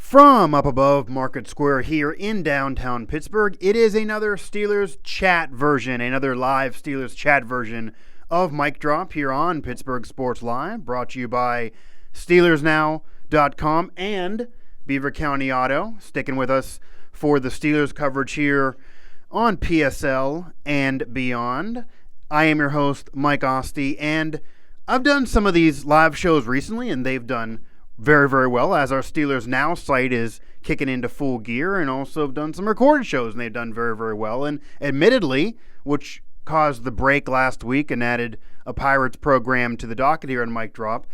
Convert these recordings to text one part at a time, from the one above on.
From up above Market Square here in downtown Pittsburgh, it is another Steelers chat version, another live Steelers chat version of Mic Drop here on Pittsburgh Sports Live, brought to you by SteelersNow.com and Beaver County Auto, sticking with us for the Steelers coverage here on PSL and beyond. I am your host, Mike Asti, and I've done some of these live shows recently, and they've done very, very well, as our Steelers Now site is kicking into full gear, and also have done some recorded shows, and they've done very, very well. And admittedly, which caused the break last week and added a Pirates program to the docket here on Mic Drop,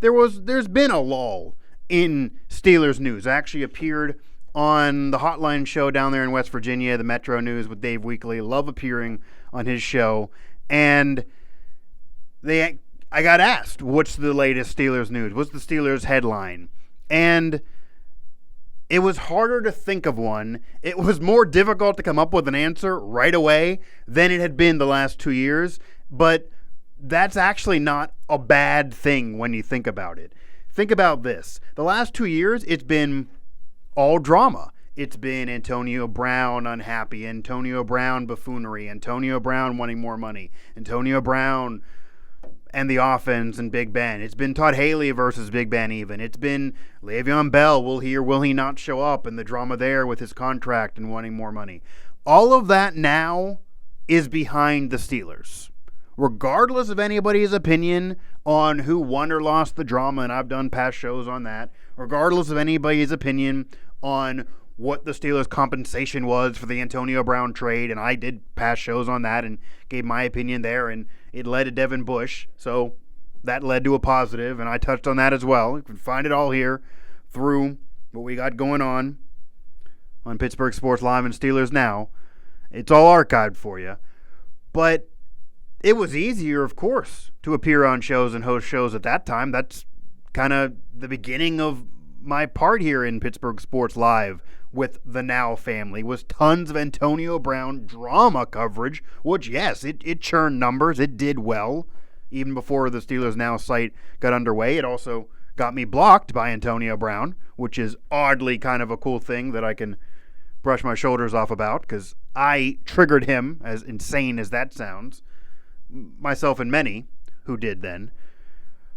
there's been a lull in Steelers news. I actually appeared on the Hotline show down there in West Virginia, the Metro News with Dave Weekly. Love appearing on his show. And I got asked, what's the latest Steelers news? What's the Steelers headline? And it was harder to think of one. It was more difficult to come up with an answer right away than it had been the last 2 years. But that's actually not a bad thing when you think about it. Think about this. The last 2 years, it's been all drama. It's been Antonio Brown unhappy, Antonio Brown buffoonery, Antonio Brown wanting more money, Antonio Brown and the offense and Big Ben. It's been Todd Haley versus Big Ben even. It's been Le'Veon Bell, will he or will he not show up, and the drama there with his contract and wanting more money. All of that now is behind the Steelers. Regardless of anybody's opinion on who won or lost the drama, and I've done past shows on that, regardless of anybody's opinion on what the Steelers' compensation was for the Antonio Brown trade, and I did past shows on that and gave my opinion there, and it led to Devin Bush, so that led to a positive, and I touched on that as well. You can find it all here through what we got going on Pittsburgh Sports Live and Steelers Now. It's all archived for you. But it was easier, of course, to appear on shows and host shows at that time. That's kind of the beginning of my part here in Pittsburgh Sports Live with the Now family, was tons of Antonio Brown drama coverage, which, yes, it churned numbers. It did well. Even before the Steelers Now site got underway, it also got me blocked by Antonio Brown, which is oddly kind of a cool thing that I can brush my shoulders off about, because I triggered him, as insane as that sounds, myself and many who did then.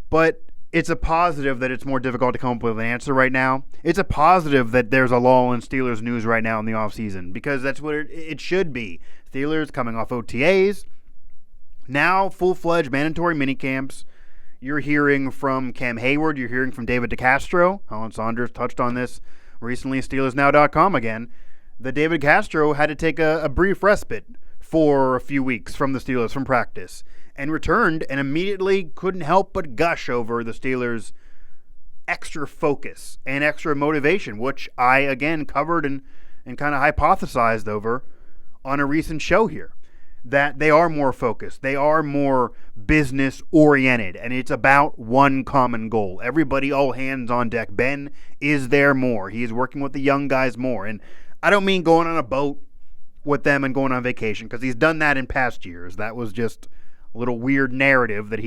But it's a positive that it's more difficult to come up with an answer right now. It's a positive that there's a lull in Steelers news right now in the offseason, because that's what it should be. Steelers coming off OTAs, now full-fledged mandatory minicamps. You're hearing from Cam Hayward. You're hearing from David DeCastro. Alan Saunders touched on this recently, SteelersNow.com again, that David Castro had to take a brief respite for a few weeks from the Steelers from practice, and returned and immediately couldn't help but gush over the Steelers' extra focus and extra motivation, which I, again, covered and kind of hypothesized over on a recent show here, that they are more focused. They are more business-oriented, and it's about one common goal. Everybody, all hands on deck. Ben is there more. He is working with the young guys more, and I don't mean going on a boat with them and going on vacation, because he's done that in past years. That was just a little weird narrative that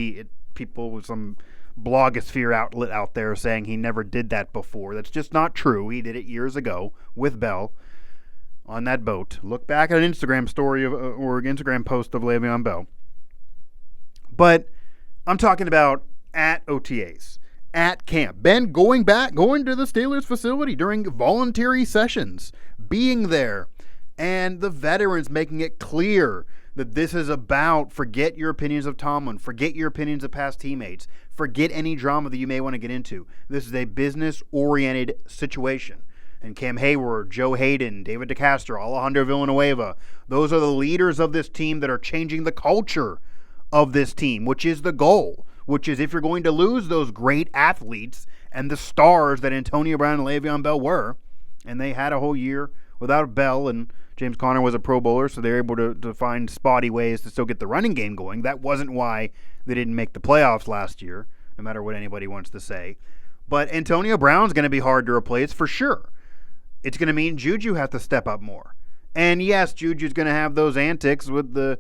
people with some blogosphere outlet out there saying he never did that before. That's just not true. He did it years ago with Bell on that boat. Look back at an Instagram story or an Instagram post of Le'Veon Bell. But I'm talking about at OTAs, at camp. Ben going to the Steelers facility during voluntary sessions, being there, and the veterans making it clear that this is about, forget your opinions of Tomlin, forget your opinions of past teammates, forget any drama that you may want to get into. This is a business-oriented situation. And Cam Hayward, Joe Haden, David DeCastro, Alejandro Villanueva, those are the leaders of this team that are changing the culture of this team, which is the goal, which is, if you're going to lose those great athletes and the stars that Antonio Brown and Le'Veon Bell were, and they had a whole year without Bell, and James Conner was a Pro Bowler, so they're able to find spotty ways to still get the running game going. That wasn't why they didn't make the playoffs last year, no matter what anybody wants to say. But Antonio Brown's going to be hard to replace for sure. It's going to mean JuJu has to step up more. And yes, JuJu's going to have those antics with the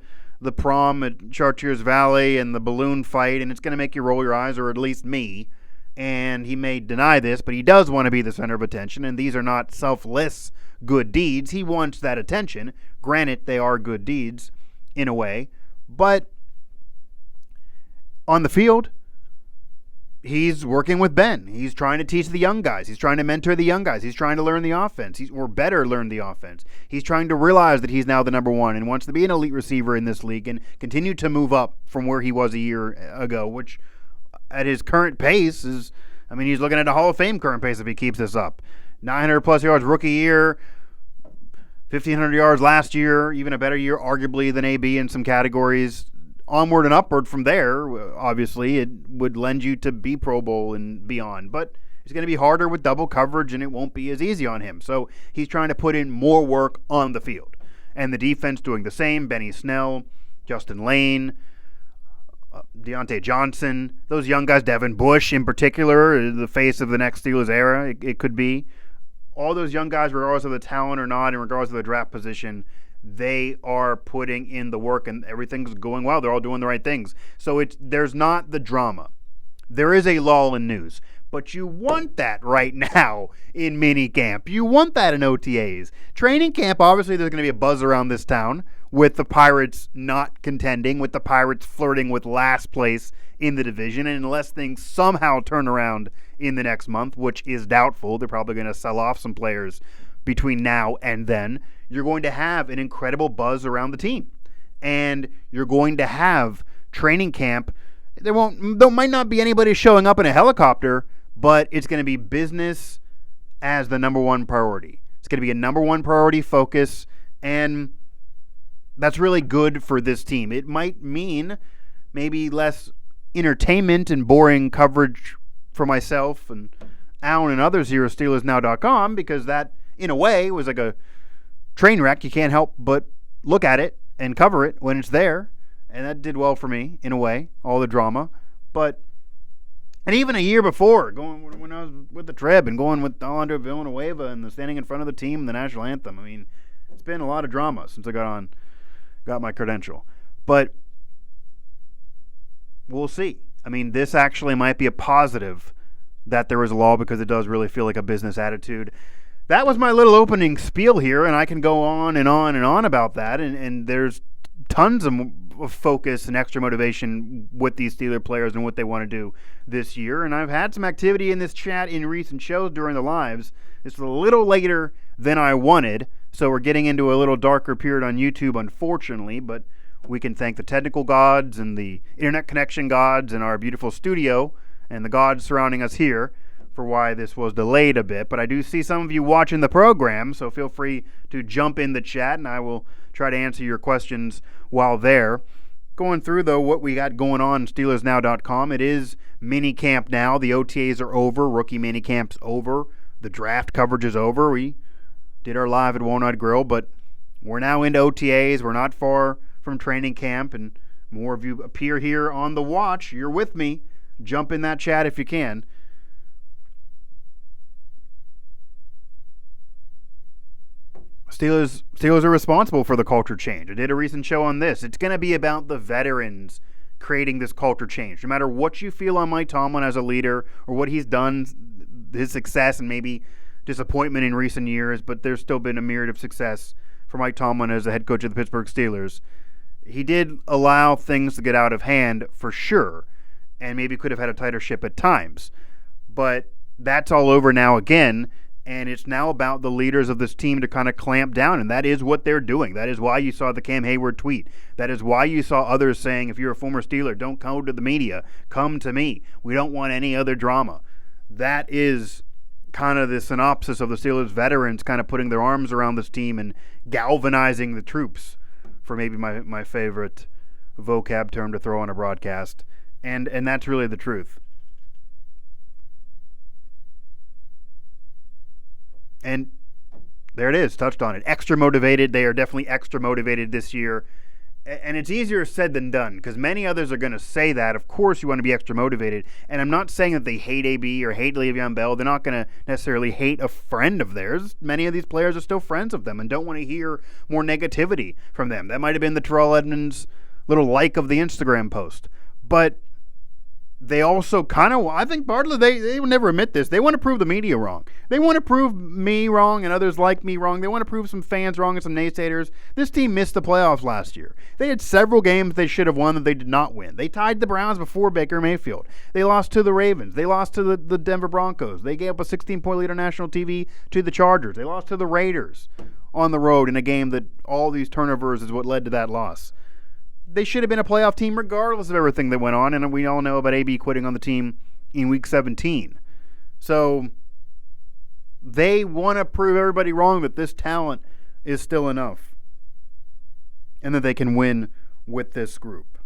prom at Chartiers Valley and the balloon fight, and it's going to make you roll your eyes, or at least me, and he may deny this, but he does want to be the center of attention, and these are not selfless good deeds. He wants that attention. Granted, they are good deeds in a way, but on the field, he's working with Ben. He's trying to teach the young guys. He's trying to mentor the young guys. He's trying to learn the offense. Or better learn the offense. He's trying to realize that he's now the number one and wants to be an elite receiver in this league and continue to move up from where he was a year ago, which at his current pace is, he's looking at a Hall of Fame current pace if he keeps this up. 900 plus yards rookie year, 1,500 yards last year, even a better year arguably than AB in some categories. Onward and upward from there, obviously, it would lend you to be Pro Bowl and beyond. But it's going to be harder with double coverage, and it won't be as easy on him. So he's trying to put in more work on the field. And the defense doing the same. Benny Snell, Justin Lane, Deontay Johnson, those young guys, Devin Bush in particular, the face of the next Steelers era, it could be. All those young guys, regardless of the talent or not, and regardless of the draft position, they are putting in the work and everything's going well. They're all doing the right things. So there's not the drama. There is a lull in news, but you want that right now in minicamp. You want that in OTAs. Training camp, obviously there's going to be a buzz around this town with the Pirates not contending, with the Pirates flirting with last place in the division, and unless things somehow turn around in the next month, which is doubtful, they're probably going to sell off some players between now and then, you're going to have an incredible buzz around the team. And you're going to have training camp. There might not be anybody showing up in a helicopter, but it's going to be business as the number one priority. It's going to be a number one priority focus, and that's really good for this team. It might mean maybe less entertainment and boring coverage for myself and Alan and others here at SteelersNow.com, because that, in a way, was like a train wreck. You can't help but look at it and cover it when it's there, and that did well for me, in a way, all the drama. And even a year before, when I was with the Treb and going with Alejandro Villanueva and standing in front of the team and the national anthem, it's been a lot of drama since I got my credential. But we'll see. This actually might be a positive that there is a law, because it does really feel like a business attitude. That was my little opening spiel here, and I can go on and on and on about that, and there's tons of focus and extra motivation with these Steeler players and what they want to do this year, and I've had some activity in this chat in recent shows during the lives. It's a little later than I wanted, so we're getting into a little darker period on YouTube, unfortunately, but we can thank the technical gods and the internet connection gods and our beautiful studio and the gods surrounding us here for why this was delayed a bit. But I do see some of you watching the program, so feel free to jump in the chat, and I will try to answer your questions while there. Going through, though, what we got going on SteelersNow.com. It is minicamp now. The OTAs are over. Rookie minicamp's over. The draft coverage is over. We did our live at Walnut Grill, but we're now into OTAs. We're not far from training camp, and more of you appear here on the watch. You're with me. Jump in that chat if you can. Steelers are responsible for the culture change. I did a recent show on this. It's going to be about the veterans creating this culture change. No matter what you feel on Mike Tomlin as a leader or what he's done, his success and maybe disappointment in recent years, but there's still been a myriad of success for Mike Tomlin as the head coach of the Pittsburgh Steelers. He did allow things to get out of hand for sure, and maybe could have had a tighter ship at times. But that's all over now again. And it's now about the leaders of this team to kind of clamp down, and that is what they're doing. That is why you saw the Cam Hayward tweet. That is why you saw others saying, if you're a former Steeler, don't come to the media. Come to me. We don't want any other drama. That is kind of the synopsis of the Steelers veterans kind of putting their arms around this team and galvanizing the troops, for maybe my favorite vocab term to throw on a broadcast. And that's really the truth. And there it is, touched on it. Extra motivated. They are definitely extra motivated this year. And it's easier said than done, because many others are going to say that. Of course you want to be extra motivated. And I'm not saying that they hate AB or hate Le'Veon Bell. They're not going to necessarily hate a friend of theirs. Many of these players are still friends of them and don't want to hear more negativity from them. That might have been the Terrell Edmonds little like of the Instagram post. But they also kind of, I think partly they would never admit this. They want to prove the media wrong. They want to prove me wrong and others like me wrong. They want to prove some fans wrong and some naysayers. This team missed the playoffs last year. They had several games they should have won that they did not win. They tied the Browns before Baker Mayfield. They lost to the Ravens. They lost to the Denver Broncos. They gave up a 16-point lead on national TV to the Chargers. They lost to the Raiders on the road in a game that all these turnovers is what led to that loss. They should have been a playoff team regardless of everything that went on, and we all know about AB quitting on the team in Week 17. So they want to prove everybody wrong that this talent is still enough and that they can win with this group.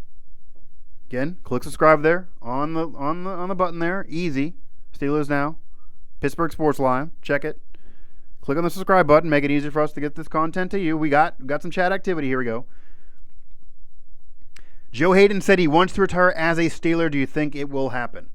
Again, click subscribe there on the button there. Easy. Steelers Now. Pittsburgh Sports Live. Check it. Click on the subscribe button. Make it easier for us to get this content to you. We got some chat activity. Here we go. Joe Haden said he wants to retire as a Steeler. Do you think it will happen?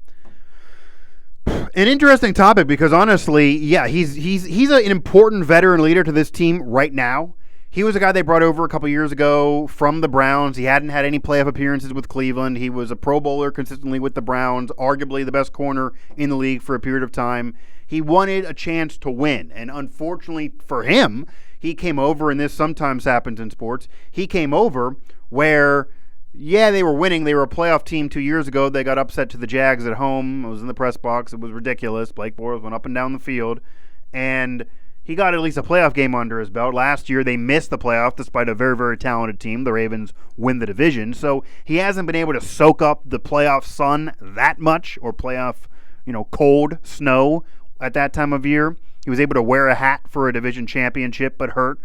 An interesting topic because honestly, yeah, he's an important veteran leader to this team right now. He was a guy they brought over a couple years ago from the Browns. He hadn't had any playoff appearances with Cleveland. He was a Pro Bowler consistently with the Browns, arguably the best corner in the league for a period of time. He wanted a chance to win, and unfortunately for him, he came over, and this sometimes happens in sports, he came over where, yeah, they were winning. They were a playoff team 2 years ago. They got upset to the Jags at home. I was in the press box. It was ridiculous. Blake Bortles went up and down the field, and he got at least a playoff game under his belt. Last year, they missed the playoff despite a very, very talented team. The Ravens win the division. So he hasn't been able to soak up the playoff sun that much or playoff, cold snow at that time of year. He was able to wear a hat for a division championship but hurt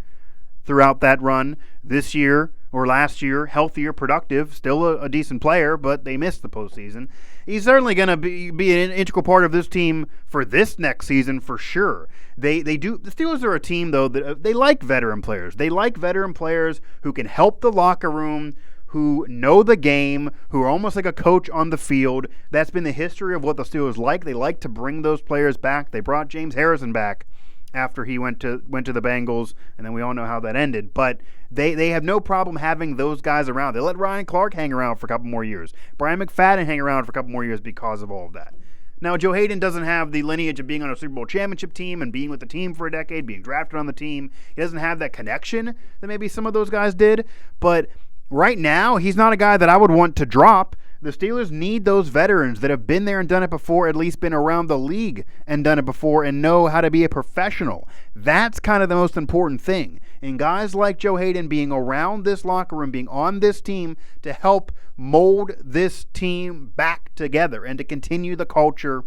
throughout that run. This year, or last year, healthier, productive, still a decent player, but they missed the postseason. He's certainly going to be an integral part of this team for this next season for sure. They do. The Steelers are a team, though, that they like veteran players. They like veteran players who can help the locker room, who know the game, who are almost like a coach on the field. That's been the history of what the Steelers like. They like to bring those players back. They brought James Harrison back after he went to the Bengals, and then we all know how that ended. But they have no problem having those guys around. They let Ryan Clark hang around for a couple more years. Brian McFadden hang around for a couple more years because of all of that. Now, Joe Haden doesn't have the lineage of being on a Super Bowl championship team and being with the team for a decade, being drafted on the team. He doesn't have that connection that maybe some of those guys did. But right now, he's not a guy that I would want to drop. The Steelers need those veterans that have been there and done it before, at least been around the league and done it before and know how to be a professional. That's kind of the most important thing. And guys like Joe Haden being around this locker room, being on this team to help mold this team back together and to continue the culture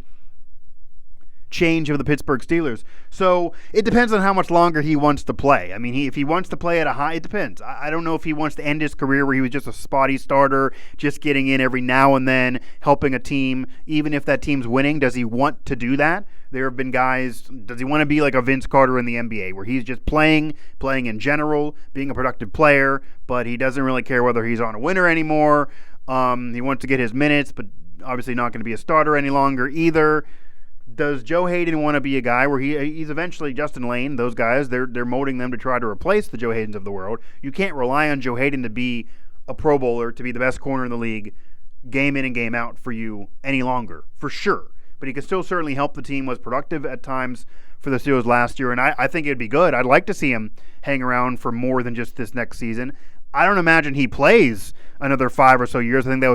change of the Pittsburgh Steelers. So it depends on how much longer he wants to play. I mean, if he wants to play at a high, it depends. I don't know if he wants to end his career where he was just a spotty starter, just getting in every now and then, helping a team, even if that team's winning. Does he want to do that? There have been guys, does he want to be like a Vince Carter in the NBA where he's just playing in general, being a productive player, but he doesn't really care whether he's on a winner anymore. He wants to get his minutes, but obviously not going to be a starter any longer either. Does Joe Haden want to be a guy where he's eventually Justin Lane, those guys, they're molding them to try to replace the Joe Hadens of the world. You can't rely on Joe Haden to be a Pro Bowler, to be the best corner in the league, game in and game out for you any longer, for sure. But he can still certainly help the team, was productive at times for the Steelers last year, and I think it'd be good. I'd like to see him hang around for more than just this next season. I don't imagine he plays another 5 or so years. I think that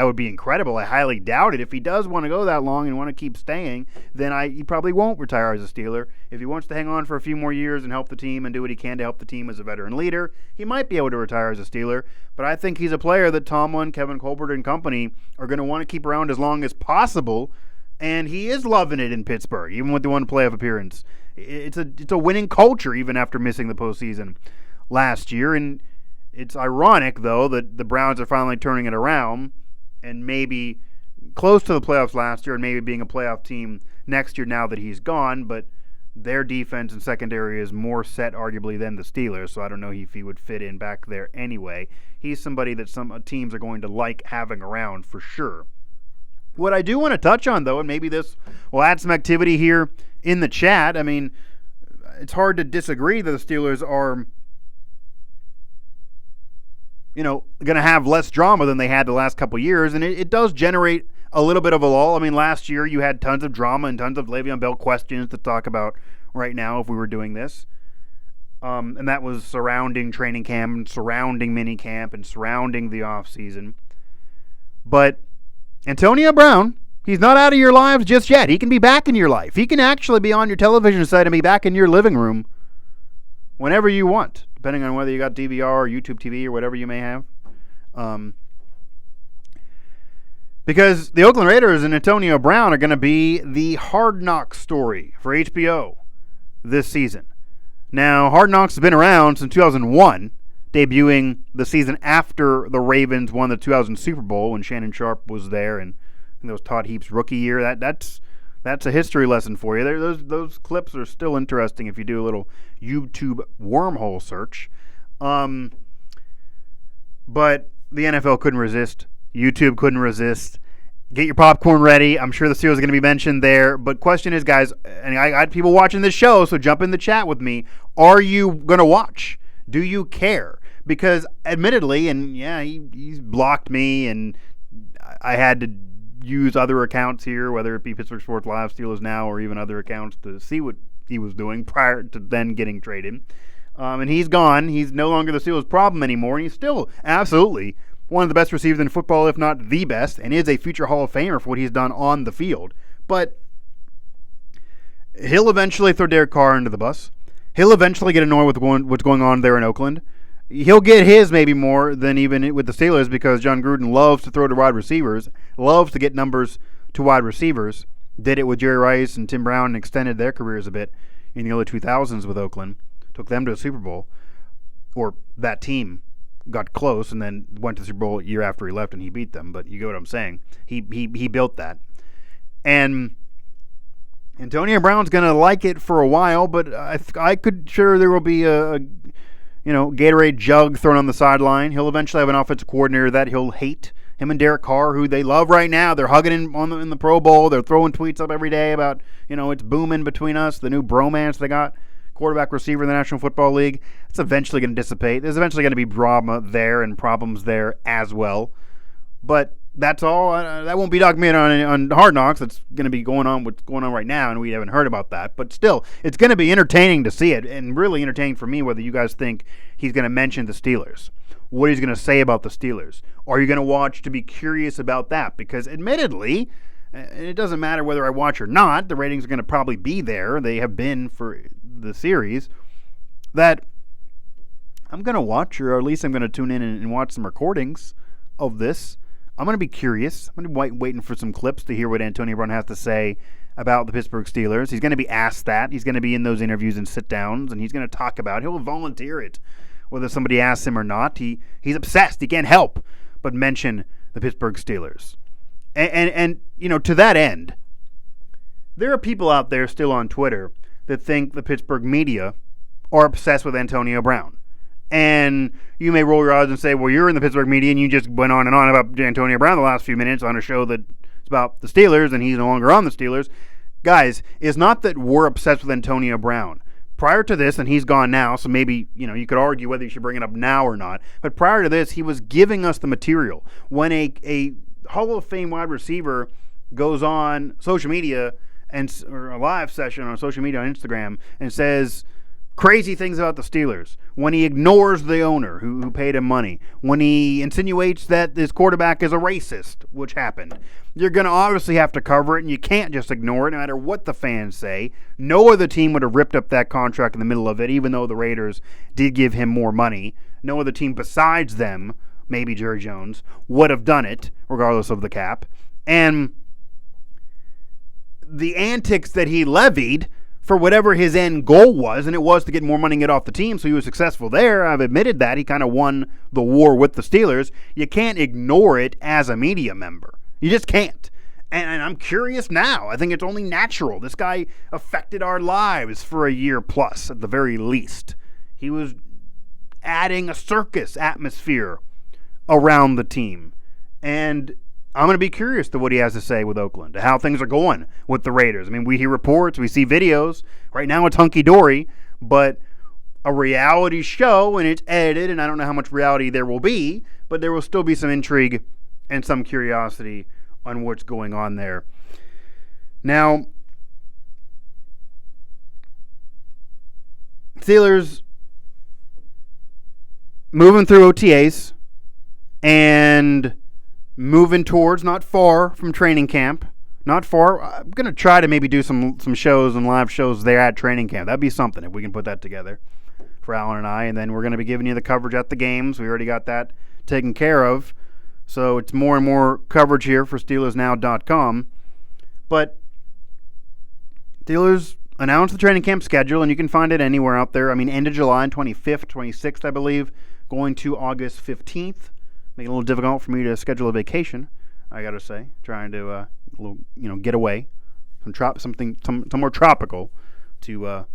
would be incredible. I highly doubt it. If he does want to go that long and want to keep staying, then he probably won't retire as a Steeler. If he wants to hang on for a few more years and help the team and do what he can to help the team as a veteran leader, he might be able to retire as a Steeler. But I think he's a player that Tomlin, Kevin Colbert, and company are going to want to keep around as long as possible. And he is loving it in Pittsburgh, even with the one playoff appearance. It's a winning culture, even after missing the postseason last year. And it's ironic, though, that the Browns are finally turning it around and maybe close to the playoffs last year and maybe being a playoff team next year now that he's gone. But their defense and secondary is more set, arguably, than the Steelers, so I don't know if he would fit in back there anyway. He's somebody that some teams are going to like having around for sure. What I do want to touch on, though, and maybe this will add some activity here in the chat. I mean, it's hard to disagree that the Steelers are, going to have less drama than they had the last couple years, and it does generate a little bit of a lull. I mean, last year you had tons of drama and tons of Le'Veon Bell questions to talk about right now if we were doing this. And that was surrounding training camp and surrounding minicamp and surrounding the offseason. But Antonio Brown, he's not out of your lives just yet. He can be back in your life. He can actually be on your television set and be back in your living room whenever you want, depending on whether you got DVR or YouTube TV or whatever you may have. Because the Oakland Raiders and Antonio Brown are going to be the Hard Knocks story for HBO this season. Now, Hard Knocks has been around since 2001, debuting the season after the Ravens won the 2000 Super Bowl when Shannon Sharpe was there, and that was Todd Heap's rookie year. That's a history lesson for you. Those clips are still interesting if you do a little YouTube wormhole search. But the NFL couldn't resist. YouTube couldn't resist. Get your popcorn ready. I'm sure the Steelers are going to be mentioned there. But question is, guys, and I got people watching this show, so jump in the chat with me. Are you going to watch? Do you care? Because admittedly, and yeah, he's blocked me, and I had to use other accounts here, whether it be Pittsburgh Sports Live, Steelers Now, or even other accounts to see what he was doing prior to then getting traded. And he's gone. He's no longer the Steelers' problem anymore, and he's still absolutely one of the best receivers in football, if not the best, and is a future Hall of Famer for what he's done on the field. But he'll eventually throw Derek Carr under the bus. He'll eventually get annoyed with what's going on there in Oakland. He'll get his maybe more than even with the Steelers because John Gruden loves to throw to wide receivers, loves to get numbers to wide receivers. Did it with Jerry Rice and Tim Brown and extended their careers a bit in the early 2000s with Oakland. Took them to a Super Bowl. Or that team got close and then went to the Super Bowl a year after he left and he beat them. But you get what I'm saying. He built that. And Antonio Brown's going to like it for a while, but I could sure there will be a Gatorade jug thrown on the sideline. He'll eventually have an offensive coordinator that he'll hate. Him and Derek Carr, who they love right now. They're hugging in the Pro Bowl. They're throwing tweets up every day about, it's booming between us, the new bromance they got. Quarterback receiver in the National Football League. It's eventually going to dissipate. There's eventually going to be drama there and problems there as well. But that's all. That won't be documented on Hard Knocks. That's going to be what's going on right now, and we haven't heard about that. But still, it's going to be entertaining to see it, and really entertaining for me whether you guys think he's going to mention the Steelers, what he's going to say about the Steelers. Are you going to watch to be curious about that? Because admittedly, it doesn't matter whether I watch or not, the ratings are going to probably be there. They have been for the series. That I'm going to watch, or at least I'm going to tune in and watch some recordings of this. I'm going to be curious. I'm going to be waiting for some clips to hear what Antonio Brown has to say about the Pittsburgh Steelers. He's going to be asked that. He's going to be in those interviews and sit-downs, and he's going to talk about it. He'll volunteer it, whether somebody asks him or not. He's obsessed. He can't help but mention the Pittsburgh Steelers. And to that end, there are people out there still on Twitter that think the Pittsburgh media are obsessed with Antonio Brown. And you may roll your eyes and say, well, you're in the Pittsburgh media and you just went on and on about Antonio Brown the last few minutes on a show that's about the Steelers and he's no longer on the Steelers. Guys, it's not that we're obsessed with Antonio Brown. Prior to this, and he's gone now, so maybe, you could argue whether you should bring it up now or not. But prior to this, he was giving us the material. When a Hall of Fame wide receiver goes on social media or a live session on social media on Instagram and says crazy things about the Steelers, when he ignores the owner who paid him money, when he insinuates that his quarterback is a racist, which happened, you're going to obviously have to cover it, and you can't just ignore it no matter what the fans say. No other team would have ripped up that contract in the middle of it, even though the Raiders did give him more money. No other team besides them, maybe Jerry Jones, would have done it, regardless of the cap. And the antics that he levied for whatever his end goal was, and it was to get more money and get off the team, so he was successful there. I've admitted that. He kind of won the war with the Steelers. You can't ignore it as a media member. You just can't. And I'm curious now. I think it's only natural. This guy affected our lives for a year plus, at the very least. He was adding a circus atmosphere around the team. And I'm going to be curious to what he has to say with Oakland, to how things are going with the Raiders. I mean, we hear reports, we see videos. Right now it's hunky-dory, but a reality show, and it's edited, and I don't know how much reality there will be, but there will still be some intrigue and some curiosity on what's going on there. Now, Steelers moving through OTAs and moving towards, not far from training camp. Not far. I'm going to try to maybe do some shows and live shows there at training camp. That'd be something if we can put that together for Alan and I. And then we're going to be giving you the coverage at the games. We already got that taken care of. So it's more and more coverage here for SteelersNow.com. But Steelers announced the training camp schedule, and you can find it anywhere out there. I mean, end of July, 25th, 26th, I believe, going to August 15th. Making it a little difficult for me to schedule a vacation, I got to say. Trying to get away, somewhere tropical to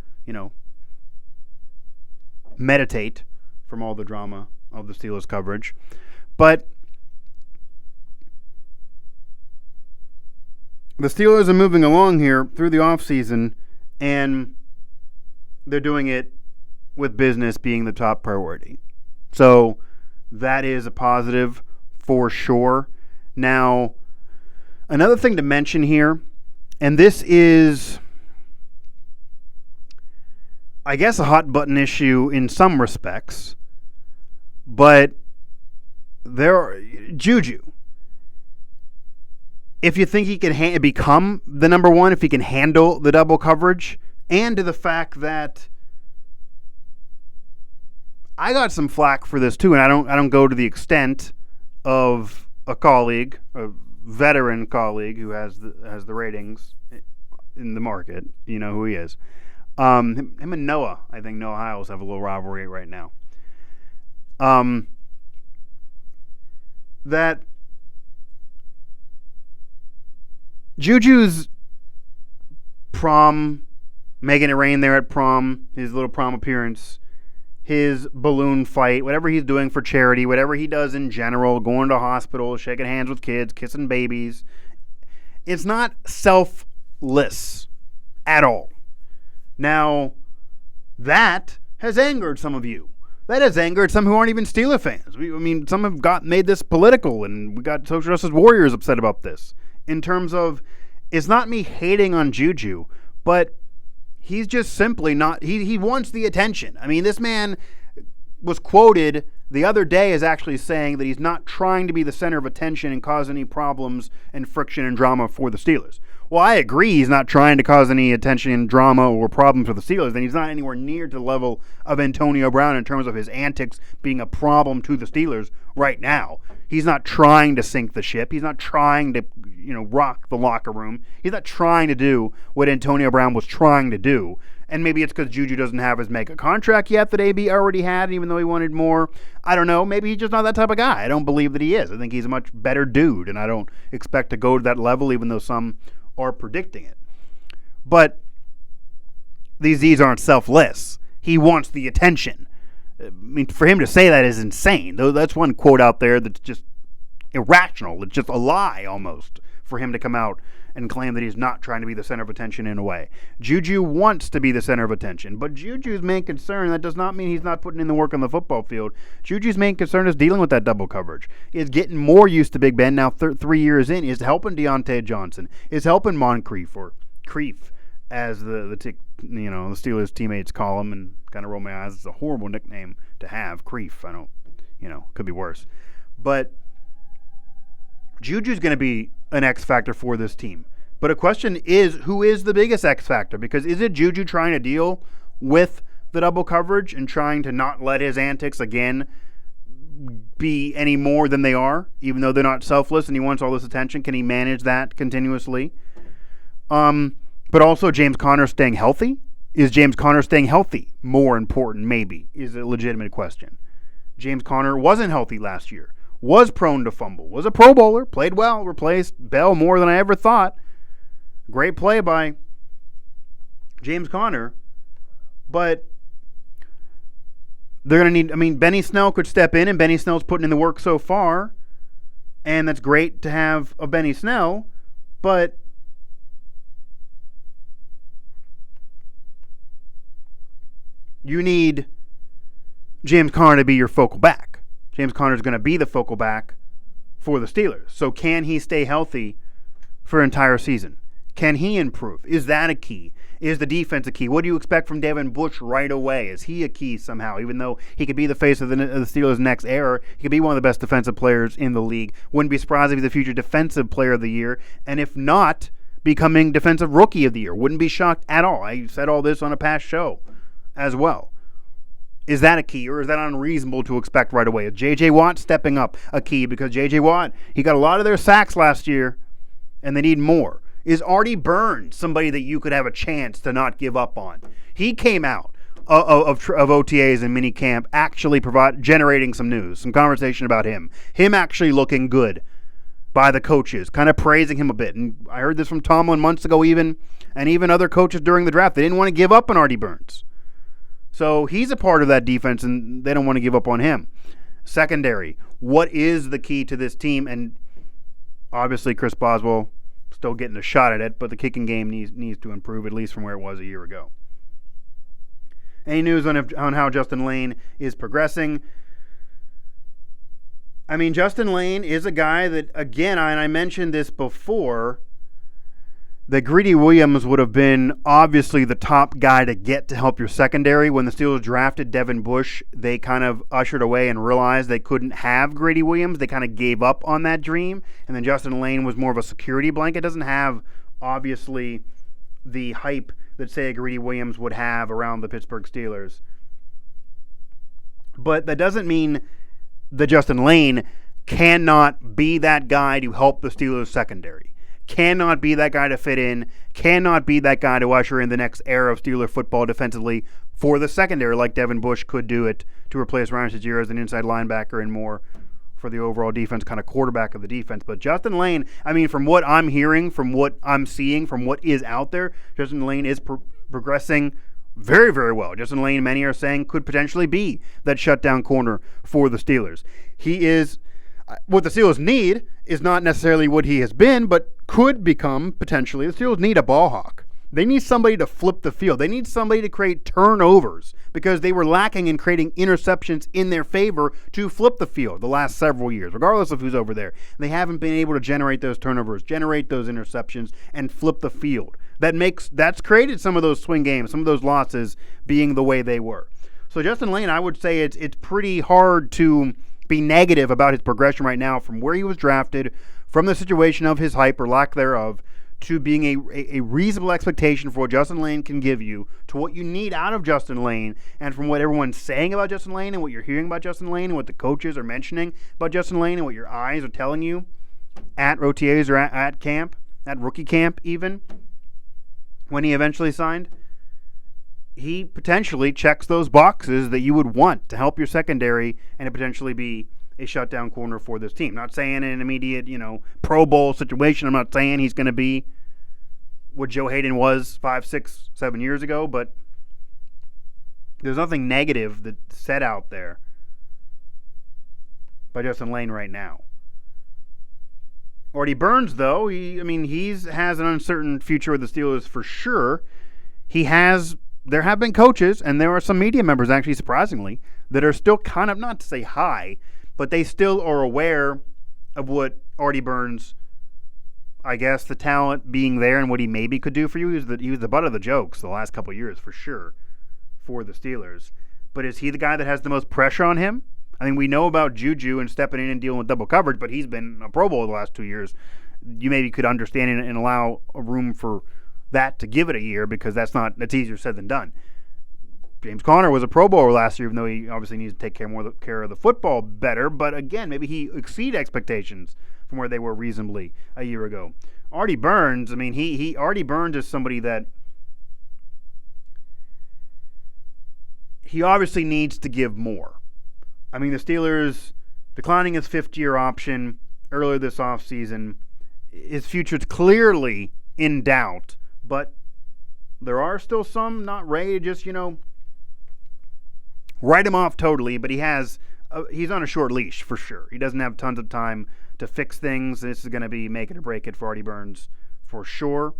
meditate from all the drama of the Steelers coverage. But the Steelers are moving along here through the offseason, and they're doing it with business being the top priority. So that is a positive for sure. Now, another thing to mention here, and this is, I guess, a hot button issue in some respects, but JuJu, if you think he can become the number one, if he can handle the double coverage, and to the fact that I got some flack for this too, and I don't go to the extent of a colleague, a veteran colleague who has the ratings in the market. You know who he is. Him and Noah. I think Noah Hiles have a little rivalry right now. That JuJu's prom, making it rain there at prom, his little prom appearance, his balloon fight, whatever he's doing for charity, whatever he does in general, going to hospitals, shaking hands with kids, kissing babies, it's not selfless at all. Now, that has angered some of you. That has angered some who aren't even Steeler fans. Some have made this political, and we got social justice warriors upset about this. In terms of, it's not me hating on JuJu, but he's just simply not, he wants the attention. I mean, this man was quoted the other day as actually saying that he's not trying to be the center of attention and cause any problems and friction and drama for the Steelers. Well, I agree he's not trying to cause any attention, drama, or problems for the Steelers, and he's not anywhere near to the level of Antonio Brown in terms of his antics being a problem to the Steelers right now. He's not trying to sink the ship. He's not trying to, rock the locker room. He's not trying to do what Antonio Brown was trying to do. And maybe it's because JuJu doesn't have his mega contract yet that AB already had, even though he wanted more. I don't know. Maybe he's just not that type of guy. I don't believe that he is. I think he's a much better dude, and I don't expect to go to that level, even though some are predicting it. But these Z's aren't selfless. He wants the attention. I mean, for him to say that is insane. That's one quote out there that's just irrational. It's just a lie almost for him to come out and claim that he's not trying to be the center of attention in a way. JuJu wants to be the center of attention, but JuJu's main concern, that does not mean he's not putting in the work on the football field. JuJu's main concern is dealing with that double coverage, is getting more used to Big Ben now 3 years in, is helping Deontay Johnson, is helping Moncrief, or Creef, as the Steelers teammates call him, and kind of roll my eyes. It's a horrible nickname to have, Creef. I don't, could be worse. But JuJu's going to be an X factor for this team. But a question is, who is the biggest X factor? Because is it JuJu trying to deal with the double coverage and trying to not let his antics again be any more than they are, even though they're not selfless and he wants all this attention? Can he manage that continuously? But also James Conner staying healthy? Is James Conner staying healthy more important, maybe, is a legitimate question. James Conner wasn't healthy last year, was prone to fumble, was a Pro Bowler, played well, replaced Bell more than I ever thought. Great play by James Conner. But they're going to need, Benny Snell could step in, and Benny Snell's putting in the work so far. And that's great to have a Benny Snell. But you need James Conner to be your focal back. James Conner is going to be the focal back for the Steelers. So can he stay healthy for an entire season? Can he improve? Is that a key? Is the defense a key? What do you expect from Devin Bush right away? Is he a key somehow? Even though he could be the face of the Steelers' next era, he could be one of the best defensive players in the league. Wouldn't be surprised if he's the future defensive player of the year. And if not, becoming defensive rookie of the year. Wouldn't be shocked at all. I said all this on a past show as well. Is that a key, or is that unreasonable to expect right away? Is J.J. Watt stepping up a key? Because J.J. Watt, he got a lot of their sacks last year, and they need more. Is Artie Burns somebody that you could have a chance to not give up on? He came out of OTAs and minicamp actually generating some news, some conversation about him. Him actually looking good by the coaches, kind of praising him a bit. And I heard this from Tomlin months ago even, and even other coaches during the draft. They didn't want to give up on Artie Burns. So he's a part of that defense, and they don't want to give up on him. Secondary, what is the key to this team? And obviously Chris Boswell still getting a shot at it, but the kicking game needs to improve, at least from where it was a year ago. Any news on how Justin Layne is progressing? I mean, Justin Layne is a guy that, again, and I mentioned this before, that Greedy Williams would have been obviously the top guy to get to help your secondary. When the Steelers drafted Devin Bush, they kind of ushered away and realized they couldn't have Greedy Williams. They kind of gave up on that dream. And then Justin Layne was more of a security blanket. Doesn't have, obviously, the hype that, say, a Greedy Williams would have around the Pittsburgh Steelers. But that doesn't mean that Justin Layne cannot be that guy to help the Steelers secondary. Cannot be that guy to fit in, cannot be that guy to usher in the next era of Steeler football defensively for the secondary, like Devin Bush could do it to replace Ryan Shazier as an inside linebacker and more for the overall defense, kind of quarterback of the defense. But Justin Layne, I mean, from what I'm hearing, from what I'm seeing, from what is out there, Justin Layne is progressing very, very well. Justin Layne, many are saying, could potentially be that shutdown corner for the Steelers. He is, what the Steelers need is not necessarily what he has been, but could become, potentially, the Steelers need a ball hawk. They need somebody to flip the field. They need somebody to create turnovers because they were lacking in creating interceptions in their favor to flip the field the last several years, regardless of who's over there. They haven't been able to generate those turnovers, generate those interceptions, and flip the field. That's created some of those swing games, some of those losses being the way they were. So Justin Layne, I would say it's pretty hard to be negative about his progression right now from where he was drafted, from the situation of his hype or lack thereof, to being a reasonable expectation for what Justin Layne can give you, to what you need out of Justin Layne, and from what everyone's saying about Justin Layne and what you're hearing about Justin Layne and what the coaches are mentioning about Justin Layne and what your eyes are telling you at OTAs or at camp, at rookie camp even, when he eventually signed. He potentially checks those boxes that you would want to help your secondary and to potentially be a shutdown corner for this team. Not saying in an immediate, Pro Bowl situation. I'm not saying he's going to be what Joe Haden was 5, 6, 7 years ago, but there's nothing negative that's said out there by Justin Layne right now. Artie Burns, though, he has an uncertain future with the Steelers for sure. There have been coaches, and there are some media members, actually, surprisingly, that are still kind of, not to say high, but they still are aware of what Artie Burns, I guess, the talent being there and what he maybe could do for you. He was the butt of the jokes the last couple of years, for sure, for the Steelers. But is he the guy that has the most pressure on him? I mean, we know about JuJu and stepping in and dealing with double coverage, but he's been a Pro Bowl the last 2 years. You maybe could understand and allow a room for that to give it a year, because that's easier said than done. James Conner was a Pro Bowler last year, even though he obviously needs to take care of the football better. But again, maybe he exceeded expectations from where they were reasonably a year ago. Artie Burns, Artie Burns is somebody that he obviously needs to give more. I mean, the Steelers declining his fifth-year option earlier this offseason, his future's clearly in doubt. But there are still some not ready to just, write him off totally. But he's on a short leash for sure. He doesn't have tons of time to fix things. This is going to be make it or break it for Artie Burns for sure.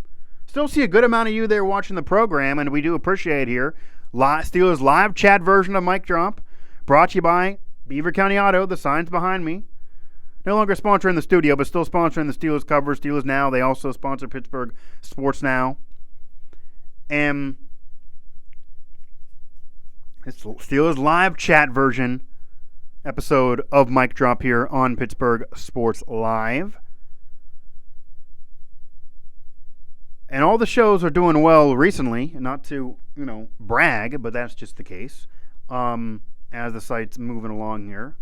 Still see a good amount of you there watching the program, and we do appreciate it here. Steelers live chat version of Mic Drop, brought to you by Beaver County Auto. The sign's behind me. No longer sponsoring the studio, but still sponsoring the Steelers coverage. Steelers Now, they also sponsor Pittsburgh Sports Now. And it's Steelers live chat version episode of Mic Drop here on Pittsburgh Sports Live. And all the shows are doing well recently, not to, brag, but that's just the case as the site's moving along here.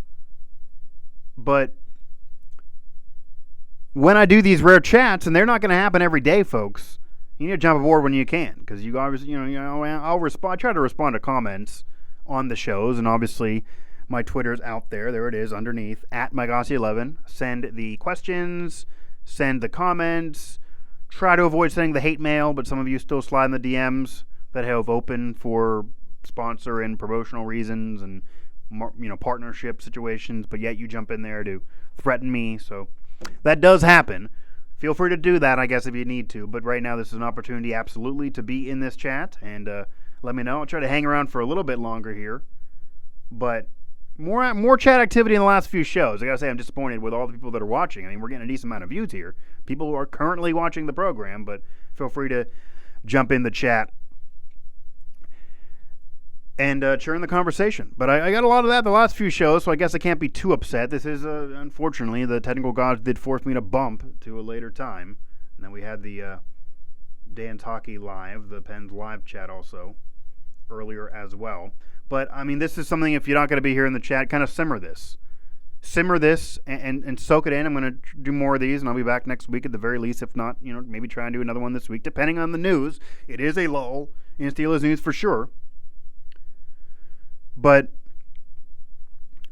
But when I do these rare chats, and they're not going to happen every day, folks, you need to jump aboard when you can, because you obviously, I'll respond. Try to respond to comments on the shows, and obviously my Twitter's out there. There it is underneath at Mike Asti 11. Send the questions, send the comments. Try to avoid sending the hate mail, but some of you still slide in the DMs that have open for sponsor and promotional reasons and partnership situations, but yet you jump in there to threaten me. So that does happen. Feel free to do that, I guess, if you need to. But right now, this is an opportunity absolutely to be in this chat, and let me know. I'll try to hang around for a little bit longer here, but more chat activity in the last few shows. I gotta say, I'm disappointed with all the people that are watching. I mean, we're getting a decent amount of views here. People who are currently watching the program, but feel free to jump in the chat and churn the conversation. But I got a lot of that the last few shows, so I guess I can't be too upset. This is, unfortunately, the technical gods did force me to bump to a later time. And then we had the Dan's Hockey Live, the Pens live chat also, earlier as well. But, I mean, this is something, if you're not going to be here in the chat, kind of simmer this. Simmer this and soak it in. I'm going to do more of these, and I'll be back next week at the very least. If not, maybe try and do another one this week, depending on the news. It is a lull in Steelers news for sure. But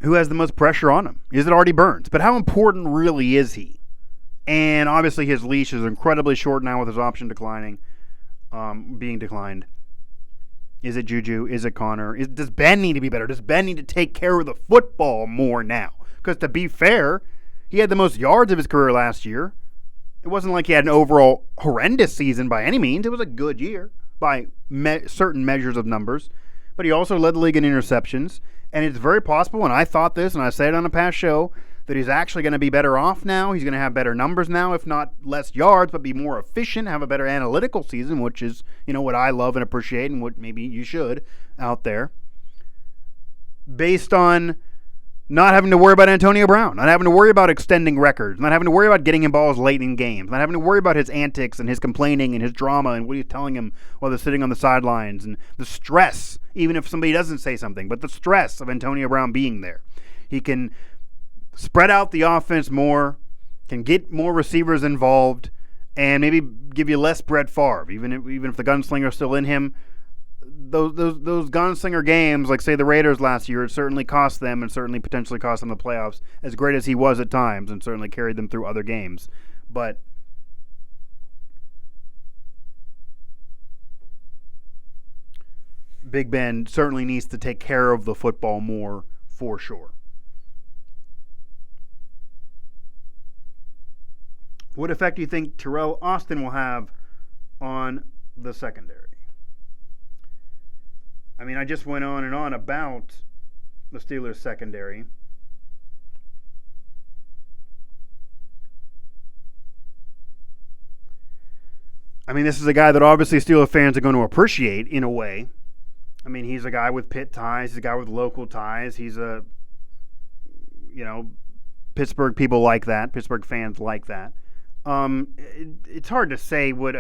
who has the most pressure on him? Is it Artie Burns? But how important really is he? And obviously his leash is incredibly short now with his option being declined. Is it JuJu? Is it Connor? Does Ben need to be better? Does Ben need to take care of the football more now? Because to be fair, he had the most yards of his career last year. It wasn't like he had an overall horrendous season by any means. It was a good year by certain measures of numbers. But he also led the league in interceptions. And it's very possible, and I thought this, and I said it on a past show, that he's actually going to be better off now. He's going to have better numbers now, if not less yards, but be more efficient, have a better analytical season, which is, what I love and appreciate and what maybe you should out there. Based on not having to worry about Antonio Brown, not having to worry about extending records, not having to worry about getting him balls late in games, not having to worry about his antics and his complaining and his drama and what he's telling him while they're sitting on the sidelines and the stress, even if somebody doesn't say something, but the stress of Antonio Brown being there. He can spread out the offense more, can get more receivers involved, and maybe give you less Brett Favre, even if the gunslinger's still in him. Those gunslinger games, like say the Raiders last year, it certainly cost them and certainly potentially cost them the playoffs, as great as he was at times, and certainly carried them through other games. But Big Ben certainly needs to take care of the football more, for sure. What effect do you think Terrell Austin will have on the secondary? I mean, I just went on and on about the Steelers secondary. I mean, this is a guy that obviously Steelers fans are going to appreciate in a way. I mean, he's a guy with Pitt ties. He's a guy with local ties. He's a, Pittsburgh people like that. Pittsburgh fans like that. It's hard to say what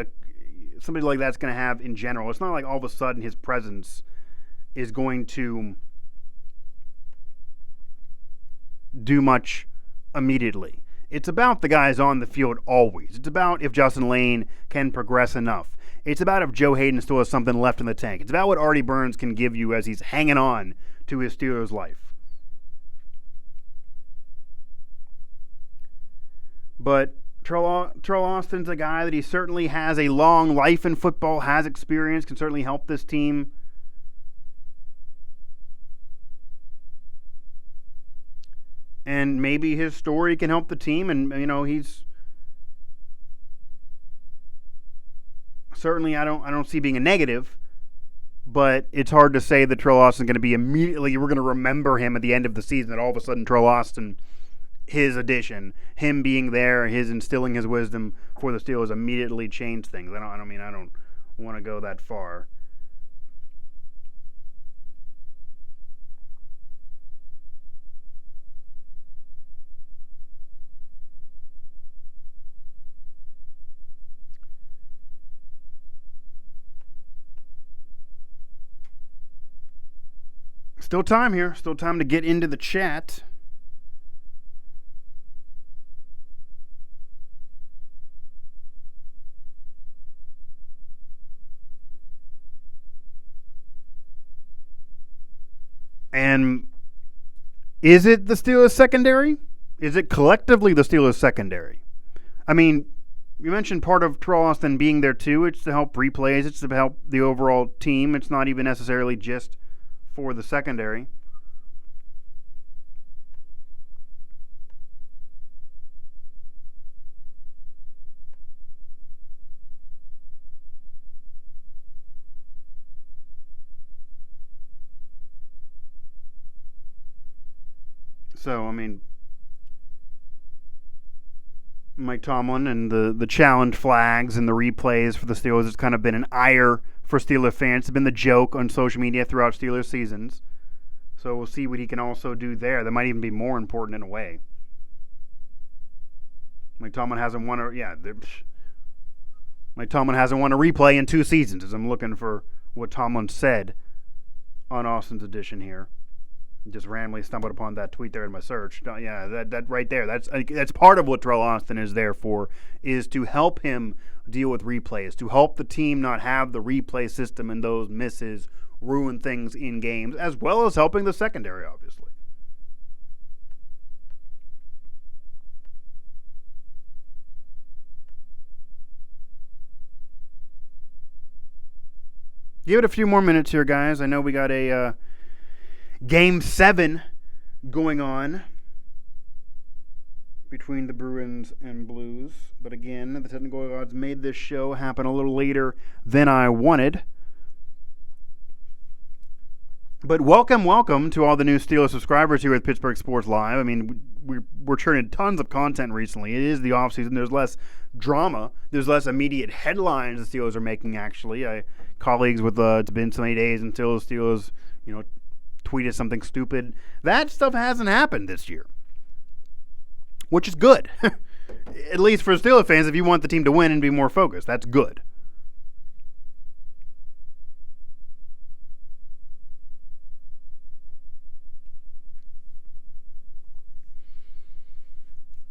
somebody like that's going to have in general. It's not like all of a sudden his presence is going to do much immediately. It's about the guys on the field always. It's about if Justin Lane can progress enough. It's about if Joe Haden still has something left in the tank. It's about what Artie Burns can give you as he's hanging on to his Steelers life. But Terrell Austin's a guy that he certainly has a long life in football, has experience, can certainly help this team. And maybe his story can help the team, and he's certainly I don't see being a negative, but it's hard to say that Terrell Austin's going to be immediately, we're going to remember him at the end of the season, that all of a sudden Terrell Austin his addition, him being there, his instilling his wisdom for the Steelers immediately changed things. I don't want to go that far. Still time here. Still time to get into the chat. And is it the Steelers secondary? Is it collectively the Steelers secondary? I mean, you mentioned part of Terrell Austin being there too. It's to help replays. It's to help the overall team. It's not even necessarily just for the secondary. So, I mean, Mike Tomlin and the challenge flags and the replays for the Steelers has kind of been an ire for Steelers fans. It's been the joke on social media throughout Steelers seasons. So we'll see what he can also do there. That might even be more important in a way. Mike Tomlin hasn't won Mike Tomlin hasn't won a replay in 2 seasons, as I'm looking for what Tomlin said on Austin's edition here. Just randomly stumbled upon that tweet there in my search. Yeah, that right there. That's part of what Terrell Austin is there for, is to help him deal with replays, to help the team not have the replay system and those misses ruin things in games, as well as helping the secondary, obviously. Give it a few more minutes here, guys. I know we got a Game 7 going on between the Bruins and Blues. But again, the technical gods made this show happen a little later than I wanted. But welcome to all the new Steelers subscribers here with Pittsburgh Sports Live. I mean, we're churning tons of content recently. It is the offseason. There's less drama. There's less immediate headlines the Steelers are making, actually. Colleagues with it's been so many days until the Steelers, tweeted something stupid. That stuff hasn't happened this year, which is good. At least for Steelers fans, if you want the team to win and be more focused, that's good.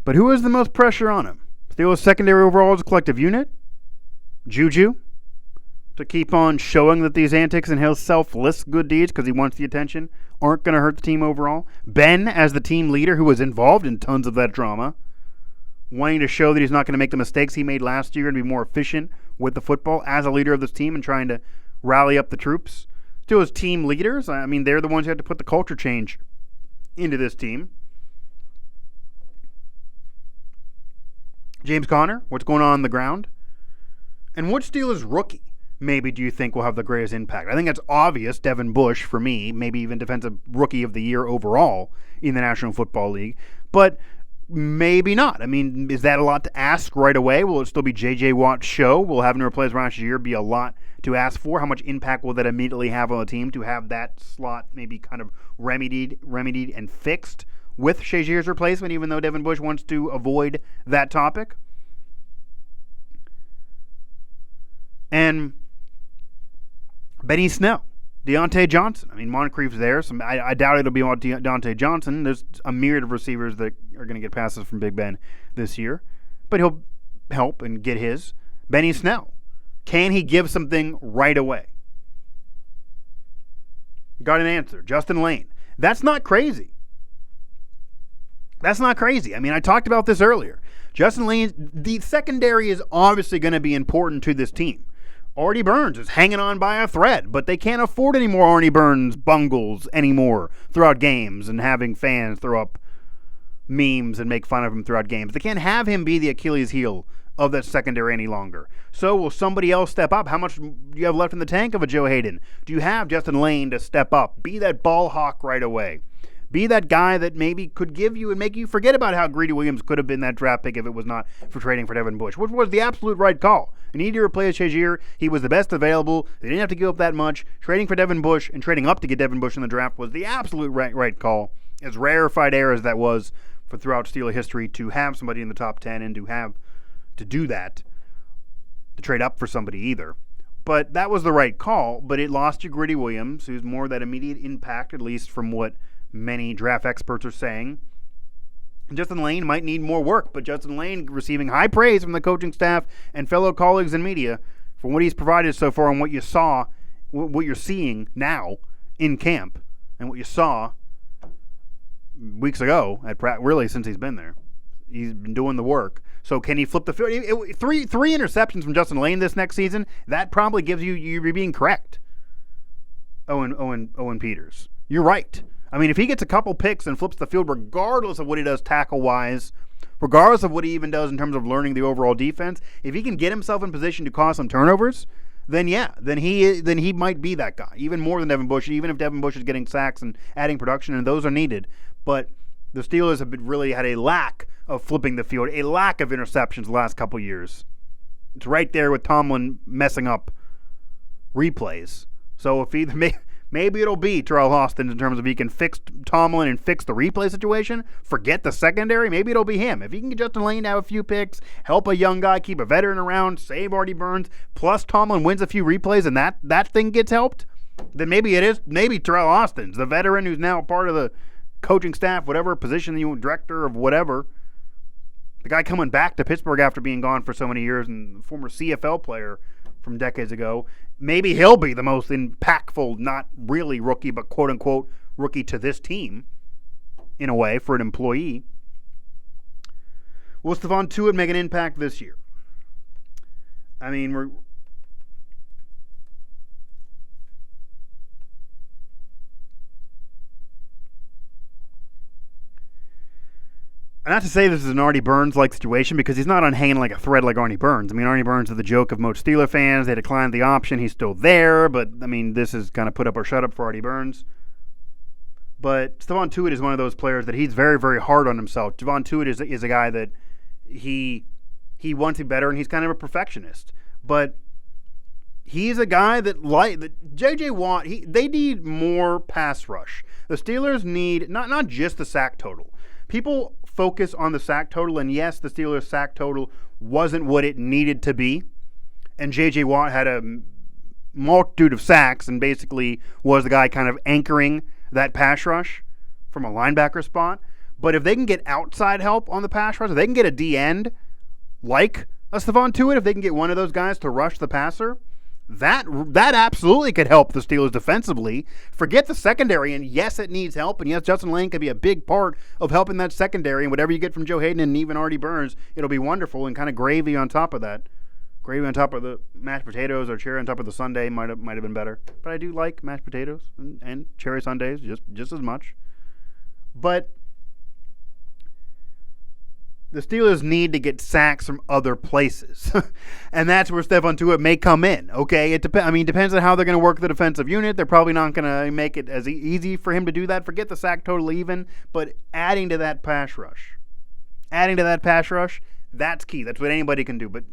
But who has the most pressure on him? Steelers secondary overall as a collective unit? JuJu? To keep on showing that these antics and his selfless good deeds, because he wants the attention, aren't going to hurt the team overall. Ben, as the team leader, who was involved in tons of that drama, wanting to show that he's not going to make the mistakes he made last year and be more efficient with the football as a leader of this team and trying to rally up the troops. To his team leaders, I mean, they're the ones who have to put the culture change into this team. James Conner, what's going on the ground? And what Steelers rookie maybe do you think will have the greatest impact? I think it's obvious, Devin Bush, for me, maybe even Defensive Rookie of the Year overall in the National Football League, but maybe not. I mean, is that a lot to ask right away? Will it still be J.J. Watt's show? Will having to replace Ron Shazier be a lot to ask for? How much impact will that immediately have on the team to have that slot maybe kind of remedied and fixed with Shazier's replacement, even though Devin Bush wants to avoid that topic? And Benny Snell, Deontay Johnson. I mean, Moncrief's there. I doubt it'll be on Deontay Johnson. There's a myriad of receivers that are going to get passes from Big Ben this year. But he'll help and get his. Benny Snell. Can he give something right away? Got an answer. Justin Lane. That's not crazy. I mean, I talked about this earlier. Justin Lane, the secondary is obviously going to be important to this team. Artie Burns is hanging on by a thread, but they can't afford any more Artie Burns bungles anymore throughout games and having fans throw up memes and make fun of him throughout games. They can't have him be the Achilles heel of that secondary any longer. So will somebody else step up? How much do you have left in the tank of a Joe Haden? Do you have Justin Lane to step up? Be that ball hawk right away. Be that guy that maybe could give you and make you forget about how Greedy Williams could have been that draft pick if it was not for trading for Devin Bush, which was the absolute right call. You need to replace Shazier. He was the best available. They didn't have to give up that much. Trading for Devin Bush and trading up to get Devin Bush in the draft was the absolute right call. As rarefied air as that was for throughout Steeler history, to have somebody in the top 10 and to do that, to trade up for somebody either. But that was the right call, but it lost you Greedy Williams, who's more that immediate impact, at least from what many draft experts are saying. Justin Lane might need more work, but Justin Lane receiving high praise from the coaching staff and fellow colleagues in media for what he's provided so far and what you're seeing now in camp and what you saw weeks ago really since he's been there. He's been doing the work. So can he flip the field? Three interceptions from Justin Lane this next season, that probably gives you're being correct. Owen Peters. You're right. I mean, if he gets a couple picks and flips the field, regardless of what he does tackle-wise, regardless of what he even does in terms of learning the overall defense, if he can get himself in position to cause some turnovers, then he might be that guy, even more than Devin Bush, even if Devin Bush is getting sacks and adding production, and those are needed. But the Steelers have really had a lack of flipping the field, a lack of interceptions the last couple years. It's right there with Tomlin messing up replays. So if either maybe it'll be Terrell Austin in terms of he can fix Tomlin and fix the replay situation. Forget the secondary. Maybe it'll be him. If he can get Justin Lane to have a few picks, help a young guy, keep a veteran around, save Artie Burns, plus Tomlin wins a few replays and that thing gets helped, then maybe Terrell Austin's the veteran who's now part of the coaching staff, whatever position you director of whatever. The guy coming back to Pittsburgh after being gone for so many years and former CFL player from decades ago. Maybe he'll be the most impactful, not really rookie, but quote-unquote rookie to this team, in a way, for an employee. Will Stephon Tuitt make an impact this year? I mean, not to say this is an Artie Burns-like situation because he's not on hanging like a thread like Artie Burns. I mean, Artie Burns is the joke of most Steeler fans. They declined the option. He's still there, but, I mean, this is kind of put up or shut up for Artie Burns. But Stephon Tuitt is one of those players that he's very, very hard on himself. Stephon Tuitt is a guy that he wants to be better, and he's kind of a perfectionist. But he's a guy that J.J. Watt, they need more pass rush. The Steelers need not just the sack total. People focus on the sack total, and yes, the Steelers' sack total wasn't what it needed to be, and J.J. Watt had a multitude of sacks and basically was the guy kind of anchoring that pass rush from a linebacker spot. But if they can get outside help on the pass rush, if they can get a D-end like a Stephon Tuitt, if they can get one of those guys to rush the passer, that absolutely could help the Steelers defensively. Forget the secondary, and yes, it needs help, and yes, Justin Lane could be a big part of helping that secondary, and whatever you get from Joe Haden and even Artie Burns, it'll be wonderful, and kind of gravy on top of that. Gravy on top of the mashed potatoes or cherry on top of the sundae might have been better. But I do like mashed potatoes and cherry sundaes just as much. But the Steelers need to get sacks from other places. And that's where Stephon Tuitt may come in, okay? Depends on how they're going to work the defensive unit. They're probably not going to make it as easy for him to do that. Forget the sack total even, but adding to that pass rush, that's key. That's what anybody can do. But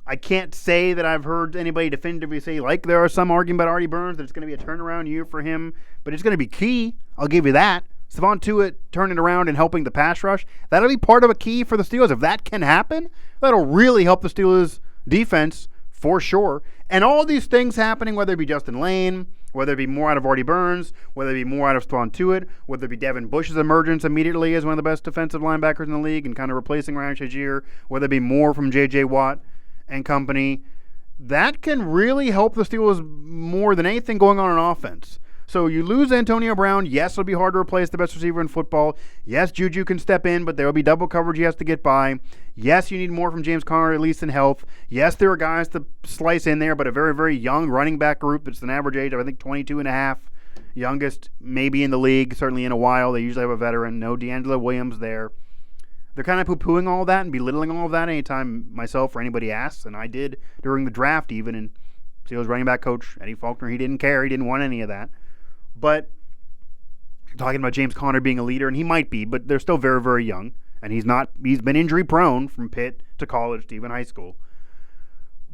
I can't say that I've heard anybody definitively say, like there are some arguing about Artie Burns, that it's going to be a turnaround year for him, but it's going to be key. I'll give you that. Stephon Tuitt turning around and helping the pass rush, that'll be part of a key for the Steelers. If that can happen, that'll really help the Steelers' defense for sure. And all these things happening, whether it be Justin Lane, whether it be more out of Artie Burns, whether it be more out of Stephon Tuitt, whether it be Devin Bush's emergence immediately as one of the best defensive linebackers in the league and kind of replacing Ryan Shazier, whether it be more from J.J. Watt and company, that can really help the Steelers more than anything going on offense. So you lose Antonio Brown. Yes, it'll be hard to replace the best receiver in football. Yes, JuJu can step in, but there will be double coverage he has to get by. Yes, you need more from James Conner, at least in health. Yes, there are guys to slice in there, but a very, very young running back group. It's an average age of, I think, 22 and a half. Youngest maybe in the league, certainly in a while. They usually have a veteran. No D'Angelo Williams there. They're kind of poo-pooing all that and belittling all of that anytime myself or anybody asks, and I did during the draft even, and Steelers running back coach Eddie Faulkner, he didn't care. He didn't want any of that. But talking about James Conner being a leader, and he might be, but they're still very, very young. And he's been injury prone from Pitt to college to even high school.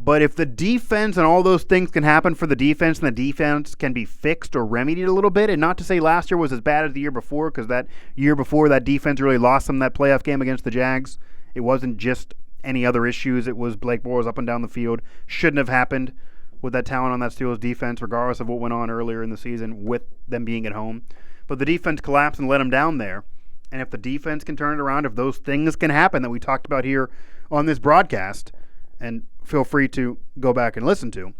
But if the defense and all those things can happen for the defense and the defense can be fixed or remedied a little bit, and not to say last year was as bad as the year before, because that year before that defense really lost them that playoff game against the Jags. It wasn't just any other issues. It was Blake Bortles up and down the field. Shouldn't have happened with that talent on that Steelers defense, regardless of what went on earlier in the season with them being at home. But the defense collapsed and let them down there. And if the defense can turn it around, if those things can happen that we talked about here on this broadcast, and feel free to go back and listen to,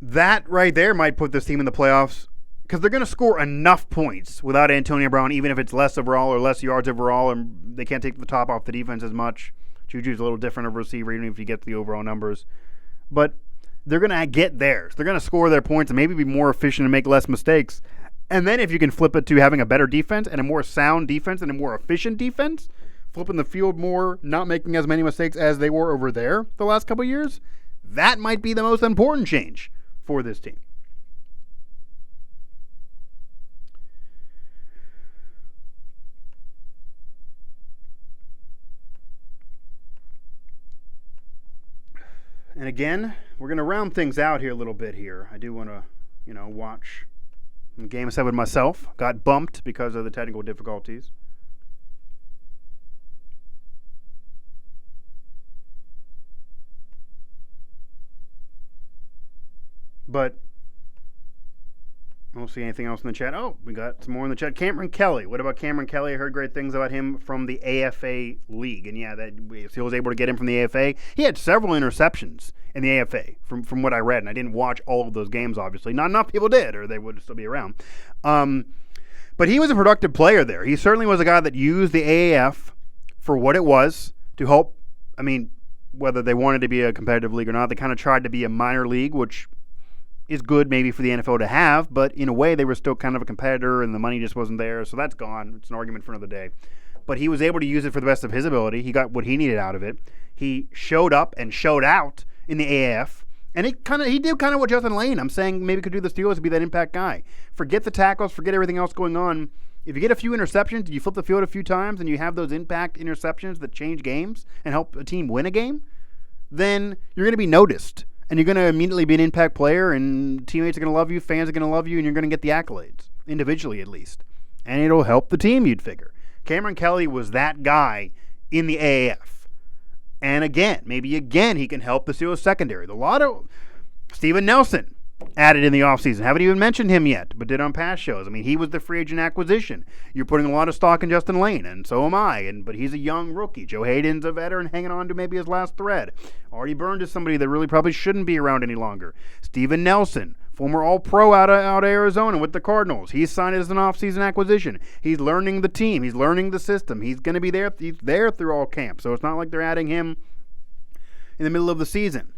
that right there might put this team in the playoffs, because they're going to score enough points without Antonio Brown, even if it's less overall or less yards overall, and they can't take the top off the defense as much. Juju's a little different of a receiver, even if you get the overall numbers. But they're going to get theirs. They're going to score their points and maybe be more efficient and make less mistakes. And then if you can flip it to having a better defense and a more sound defense and a more efficient defense, flipping the field more, not making as many mistakes as they were over there the last couple of years, that might be the most important change for this team. And again, we're going to round things out here a little bit here. I do want to, watch Game 7 myself. Got bumped because of the technical difficulties. But I don't see anything else in the chat. Oh, we got some more in the chat. Cameron Kelly. What about Cameron Kelly? I heard great things about him from the AFA league. And yeah, he was able to get him from the AFA. He had several interceptions in the AFA from what I read. And I didn't watch all of those games, obviously. Not enough people did, or they would still be around. But he was a productive player there. He certainly was a guy that used the AAF for what it was to help. I mean, whether they wanted to be a competitive league or not, they kind of tried to be a minor league, which is good maybe for the NFL to have, but in a way they were still kind of a competitor and the money just wasn't there, so that's gone. It's an argument for another day. But he was able to use it for the best of his ability. He got what he needed out of it. He showed up and showed out in the AAF, and he did kind of what Justin Lane, I'm saying, maybe could do the Steelers to be that impact guy. Forget the tackles, forget everything else going on. If you get a few interceptions, you flip the field a few times, and you have those impact interceptions that change games and help a team win a game, then you're going to be noticed. And you're going to immediately be an impact player, and teammates are going to love you, fans are going to love you, and you're going to get the accolades, individually at least. And it'll help the team, you'd figure. Cameron Kelly was that guy in the AAF. And maybe again, he can help the Steelers secondary. A lot of Steven Nelson added in the offseason. Haven't even mentioned him yet, but did on past shows. I mean, he was the free agent acquisition. You're putting a lot of stock in Justin Lane, and so am I. But he's a young rookie. Joe Haden's a veteran hanging on to maybe his last thread. Artie Burns is somebody that really probably shouldn't be around any longer. Steven Nelson, former All-Pro out of Arizona with the Cardinals. He's signed as an offseason acquisition. He's learning the team. He's learning the system. He's going to be there. He's there through all camp, so it's not like they're adding him in the middle of the season.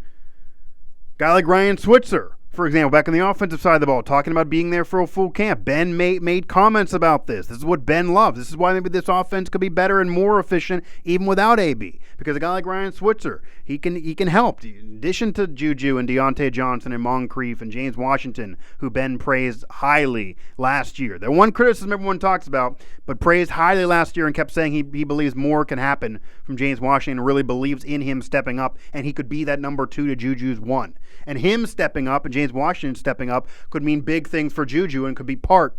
Guy like Ryan Switzer, for example, back on the offensive side of the ball, talking about being there for a full camp. Ben made comments about this. This is what Ben loves. This is why maybe this offense could be better and more efficient even without AB. Because a guy like Ryan Switzer, he can help. In addition to JuJu and Deontay Johnson and Moncrief and James Washington, who Ben praised highly last year. The one criticism everyone talks about, but praised highly last year and kept saying he believes more can happen from James Washington and really believes in him stepping up, and he could be that number 2 to JuJu's 1. And him stepping up and James Washington stepping up could mean big things for JuJu and could be part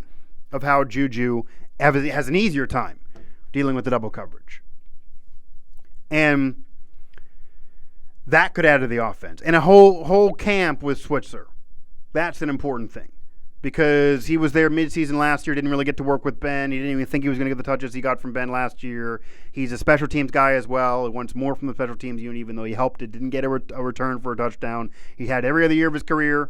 of how JuJu has an easier time dealing with the double coverage. And that could add to the offense. And a whole camp with Switzer. That's an important thing. Because he was there midseason last year, didn't really get to work with Ben. He didn't even think he was going to get the touches he got from Ben last year. He's a special teams guy as well. He wants more from the special teams unit, even though he helped it. Didn't get a return for a touchdown. He had every other year of his career,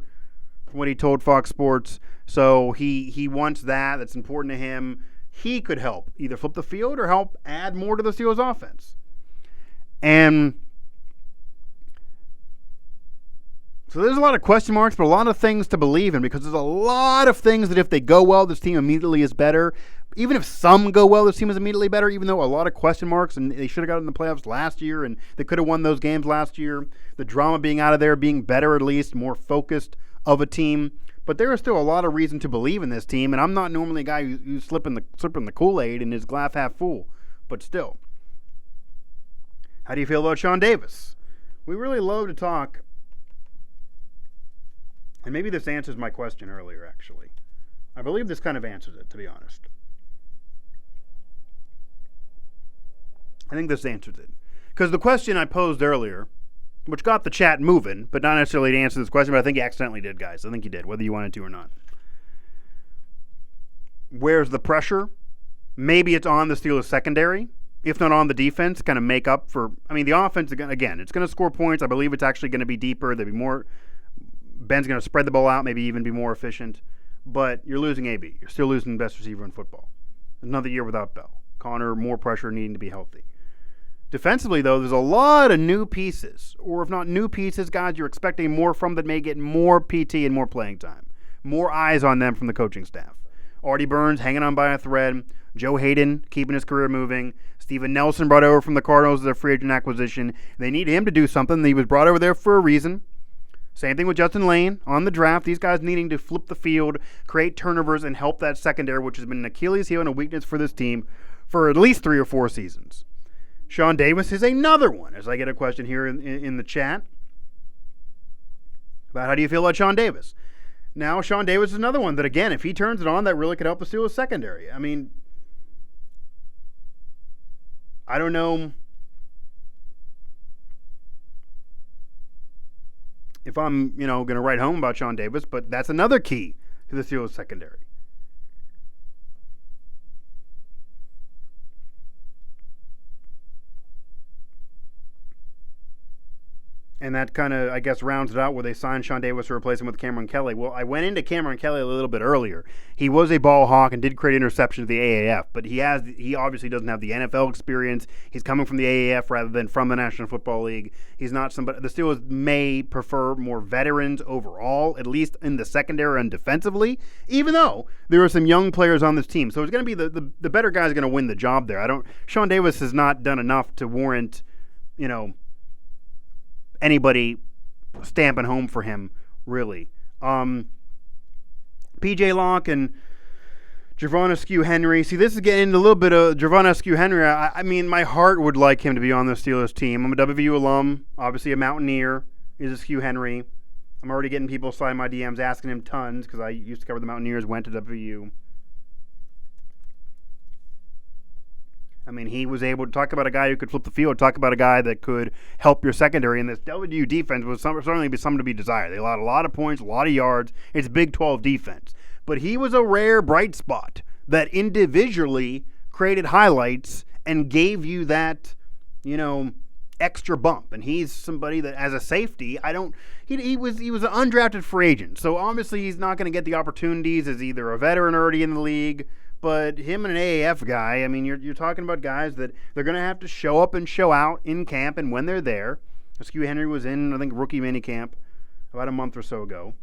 from what he told Fox Sports. So he wants that. That's important to him. He could help either flip the field or help add more to the Steelers offense. And so there's a lot of question marks, but a lot of things to believe in, because there's a lot of things that if they go well, this team immediately is better. Even if some go well, this team is immediately better, even though a lot of question marks, and they should have gotten in the playoffs last year, and they could have won those games last year. The drama being out of there, being better at least, more focused of a team. But there is still a lot of reason to believe in this team, and I'm not normally a guy who's slipping the Kool-Aid and is glass half full. But still. How do you feel about Sean Davis? We really love to talk, and maybe this answers my question earlier, actually. I believe this kind of answers it, to be honest. I think this answers it. Because the question I posed earlier, which got the chat moving, but not necessarily to answer this question, but I think you accidentally did, guys. I think you did, whether you wanted to or not. Where's the pressure? Maybe it's on the Steelers secondary, if not on the defense, kind of make up for. I mean, the offense, again, it's going to score points. I believe it's actually going to be deeper. There'll be more. Ben's going to spread the ball out, maybe even be more efficient. But you're losing AB. You're still losing the best receiver in football. Another year without Bell. Connor, more pressure, needing to be healthy. Defensively, though, there's a lot of new pieces. Or if not new pieces, guys, you're expecting more from that may get more PT and more playing time. More eyes on them from the coaching staff. Artie Burns hanging on by a thread. Joe Haden keeping his career moving. Steven Nelson brought over from the Cardinals as a free agent acquisition. They need him to do something. He was brought over there for a reason. Same thing with Justin Lane on the draft. These guys needing to flip the field, create turnovers, and help that secondary, which has been an Achilles heel and a weakness for this team for at least 3 or 4 seasons. Sean Davis is another one, as I get a question here in the chat about how do you feel about Sean Davis. Now, Sean Davis is another one that, again, if he turns it on, that really could help the Steelers secondary. I mean, I don't know if I'm, going to write home about Sean Davis, but that's another key to the Steelers secondary. And that kind of, I guess, rounds it out where they signed Sean Davis to replace him with Cameron Kelly. Well, I went into Cameron Kelly a little bit earlier. He was a ball hawk and did create interceptions at the AAF, but he obviously doesn't have the NFL experience. He's coming from the AAF rather than from the National Football League. He's not somebody. The Steelers may prefer more veterans overall, at least in the secondary and defensively, even though there are some young players on this team. So it's going to be the better guy's going to win the job there. Sean Davis has not done enough to warrant, anybody stamping home for him, really. P.J. Locke and Javon Askew-Henry. See, this is getting into a little bit of Javon Askew-Henry. I mean, my heart would like him to be on the Steelers team. I'm a WVU alum, obviously a Mountaineer, is Askew-Henry. I'm already getting people sliding my DMs asking him tons because I used to cover the Mountaineers, went to WVU. I mean, he was able to talk about a guy who could flip the field, talk about a guy that could help your secondary. And this WU defense was certainly be something to be desired. They allowed a lot of points, a lot of yards. It's Big 12 defense. But he was a rare bright spot that individually created highlights and gave you that, extra bump. And he's somebody that, as a safety, he was an undrafted free agent. So obviously he's not going to get the opportunities as either a veteran already in the league. But him and an AAF guy, I mean, you're talking about guys that they're going to have to show up and show out in camp and when they're there. Askew-Henry was in, I think, rookie minicamp about a month or so ago.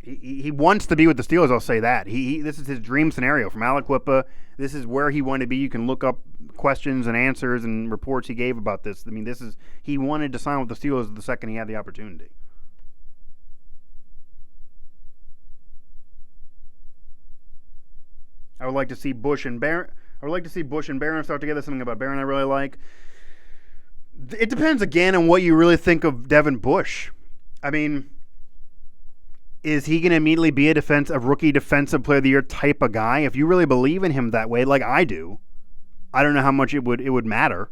He wants to be with the Steelers, I'll say that. This is his dream scenario from Aliquippa. This is where he wanted to be. You can look up questions and answers and reports he gave about this. I mean, he wanted to sign with the Steelers the second he had the opportunity. I would like to see Bush and Barron start together. Something about Barron I really like. It depends again on what you really think of Devin Bush. I mean, is he going to immediately be a rookie defensive player of the year type of guy? If you really believe in him that way, like I do, I don't know how much it would matter.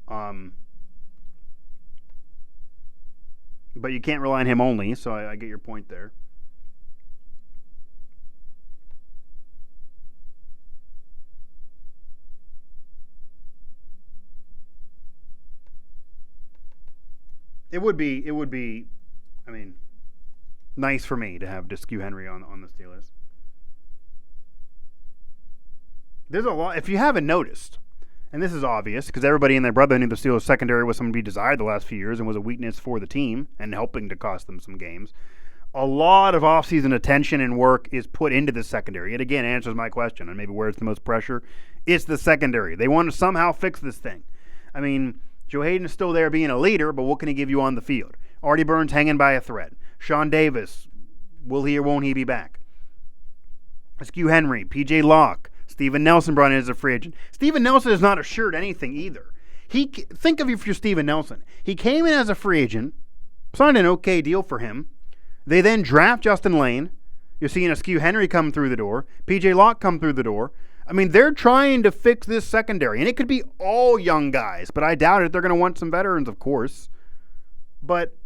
But you can't rely on him only, so I get your point there. It would be, I mean, nice for me to have Askew-Henry on the Steelers. There's a lot, if you haven't noticed, and this is obvious because everybody and their brother knew the Steelers secondary was something to be desired the last few years and was a weakness for the team and helping to cost them some games. A lot of offseason attention and work is put into the secondary. It again answers my question on maybe where's the most pressure. It's the secondary. They want to somehow fix this thing. I mean, Joe Haden is still there being a leader, but what can he give you on the field? Artie Burns hanging by a thread. Sean Davis, will he or won't he be back? Askew Henry, P.J. Locke, Steven Nelson brought in as a free agent. Steven Nelson is not assured anything either. Think of you for Steven Nelson. He came in as a free agent, signed an okay deal for him. They then draft Justin Lane. You're seeing Askew Henry come through the door. P.J. Locke come through the door. I mean, they're trying to fix this secondary, and it could be all young guys, but I doubt it. They're going to want some veterans, of course. But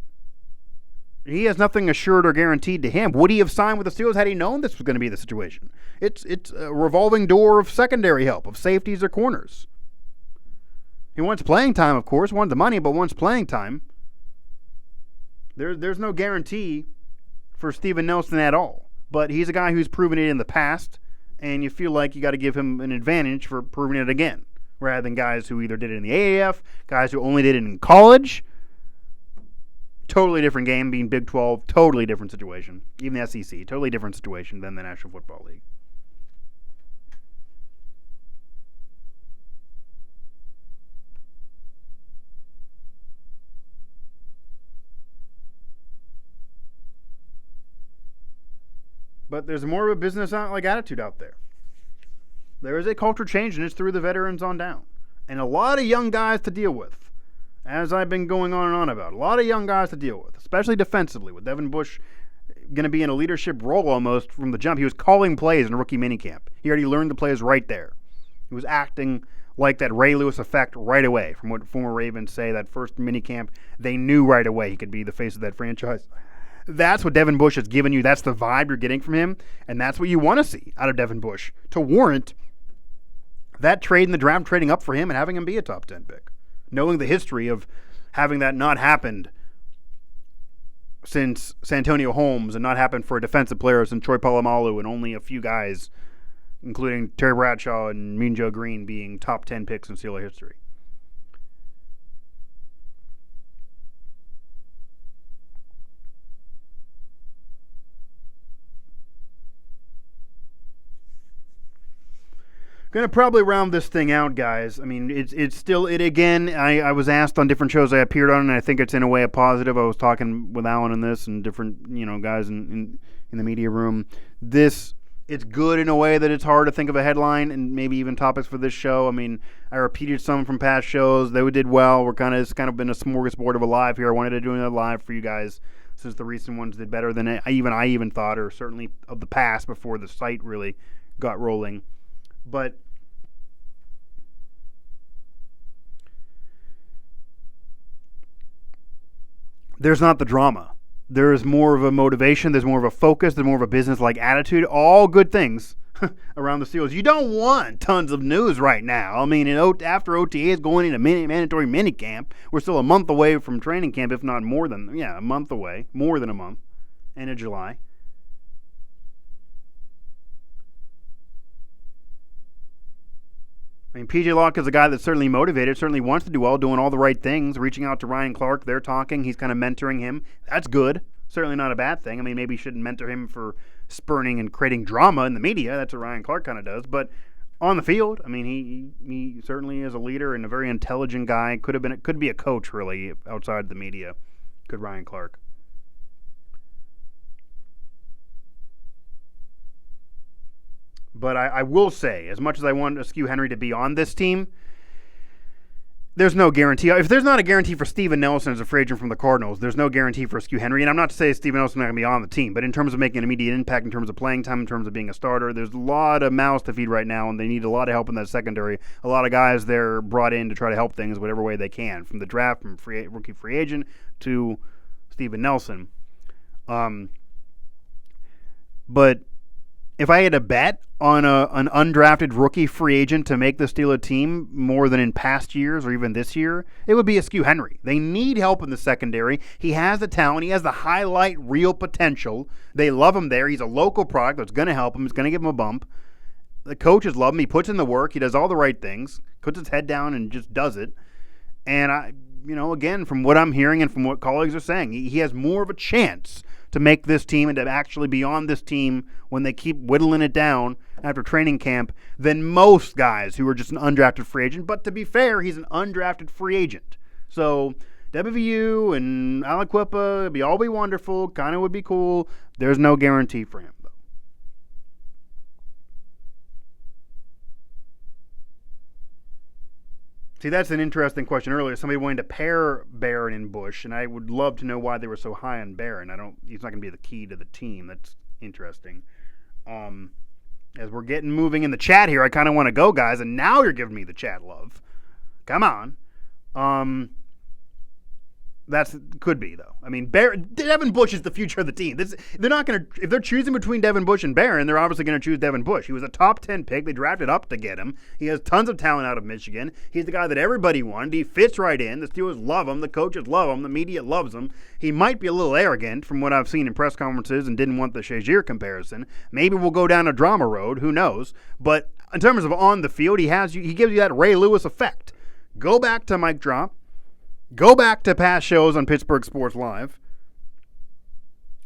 he has nothing assured or guaranteed to him. Would he have signed with the Steelers had he known this was going to be the situation? It's a revolving door of secondary help, of safeties or corners. He wants playing time, of course, wants the money, but wants playing time. There's no guarantee for Steven Nelson at all. But he's a guy who's proven it in the past, and you feel like you got to give him an advantage for proving it again, rather than guys who either did it in the AAF, guys who only did it in college. Totally different game, being Big 12, totally different situation. Even the SEC, totally different situation than the National Football League. But there's more of a business attitude out there. There is a culture change, and it's through the veterans on down. And a lot of young guys to deal with, as I've been going on and on about. A lot of young guys to deal with, especially defensively, with Devin Bush going to be in a leadership role almost from the jump. He was calling plays in a rookie minicamp. He already learned the plays right there. He was acting like that Ray Lewis effect right away. From what former Ravens say, that first minicamp, they knew right away he could be the face of that franchise. That's what Devin Bush has given you. That's the vibe you're getting from him, and that's what you want to see out of Devin Bush to warrant that trade in the draft, trading up for him and having him be a top 10 pick. Knowing the history of having that not happened since Santonio Holmes and not happened for a defensive player since Troy Polamalu and only a few guys, including Terry Bradshaw and Mean Joe Green, being top 10 picks in Steeler history. Going to probably round this thing out, guys. I mean, it's still it again. I was asked on different shows I appeared on, and I think it's in a way a positive. I was talking with Alan on this and different guys in the media room. It's good in a way that it's hard to think of a headline and maybe even topics for this show. I mean, I repeated some from past shows. They did well. It's kind of been a smorgasbord of a live here. I wanted to do another live for you guys since the recent ones did better than I even thought, or certainly of the past before the site really got rolling. But there's not the drama. There is more of a motivation. There's more of a focus. There's more of a business-like attitude. All good things around the Steelers. You don't want tons of news right now. I mean, after OTAs going into mandatory minicamp, we're still a month away from training camp, if not more than a month away, more than a month, end of July. I mean, P.J. Locke is a guy that's certainly motivated, certainly wants to do well, doing all the right things, reaching out to Ryan Clark. They're talking. He's kind of mentoring him. That's good. Certainly not a bad thing. I mean, maybe he shouldn't mentor him for spurning and creating drama in the media. That's what Ryan Clark kind of does. But on the field, I mean, he certainly is a leader and a very intelligent guy. Could be a coach, really, outside the media. Could Ryan Clark. But I will say, as much as I want Askew Henry to be on this team, there's no guarantee. If there's not a guarantee for Steven Nelson as a free agent from the Cardinals, there's no guarantee for Askew Henry. And I'm not to say Steven Nelson's not going to be on the team, but in terms of making an immediate impact, in terms of playing time, in terms of being a starter, there's a lot of mouths to feed right now, and they need a lot of help in that secondary. A lot of guys they're brought in to try to help things whatever way they can, from the draft, from rookie free agent to Steven Nelson. But if I had a bet on an undrafted rookie free agent to make the Steelers team more than in past years or even this year, it would be Askew Henry. They need help in the secondary. He has the talent. He has the highlight real potential. They love him there. He's a local product that's going to help him. It's going to give him a bump. The coaches love him. He puts in the work. He does all the right things, puts his head down and just does it. And again, from what I'm hearing and from what colleagues are saying, he has more of a chance to make this team and to actually be on this team when they keep whittling it down after training camp than most guys who are just an undrafted free agent. But to be fair, he's an undrafted free agent. So WVU and Aliquippa would all be wonderful, kind of would be cool. There's no guarantee for him, though. See, that's an interesting question earlier. Somebody wanting to pair Barron and Bush, and I would love to know why they were so high on Barron. He's not going to be the key to the team. That's interesting. As we're getting moving in the chat here, I kind of want to go, guys, and now you're giving me the chat love. Come on. That could be, though. I mean, Devin Bush is the future of the team. They're not going to, if they're choosing between Devin Bush and Barron, they're obviously going to choose Devin Bush. He was a top 10 pick. They drafted up to get him. He has tons of talent out of Michigan. He's the guy that everybody wanted. He fits right in. The Steelers love him. The coaches love him. The media loves him. He might be a little arrogant from what I've seen in press conferences and didn't want the Shazier comparison. Maybe we'll go down a drama road. Who knows? But in terms of on the field, he gives you that Ray Lewis effect. Go back to Mike Drop. Go back to past shows on Pittsburgh Sports Live.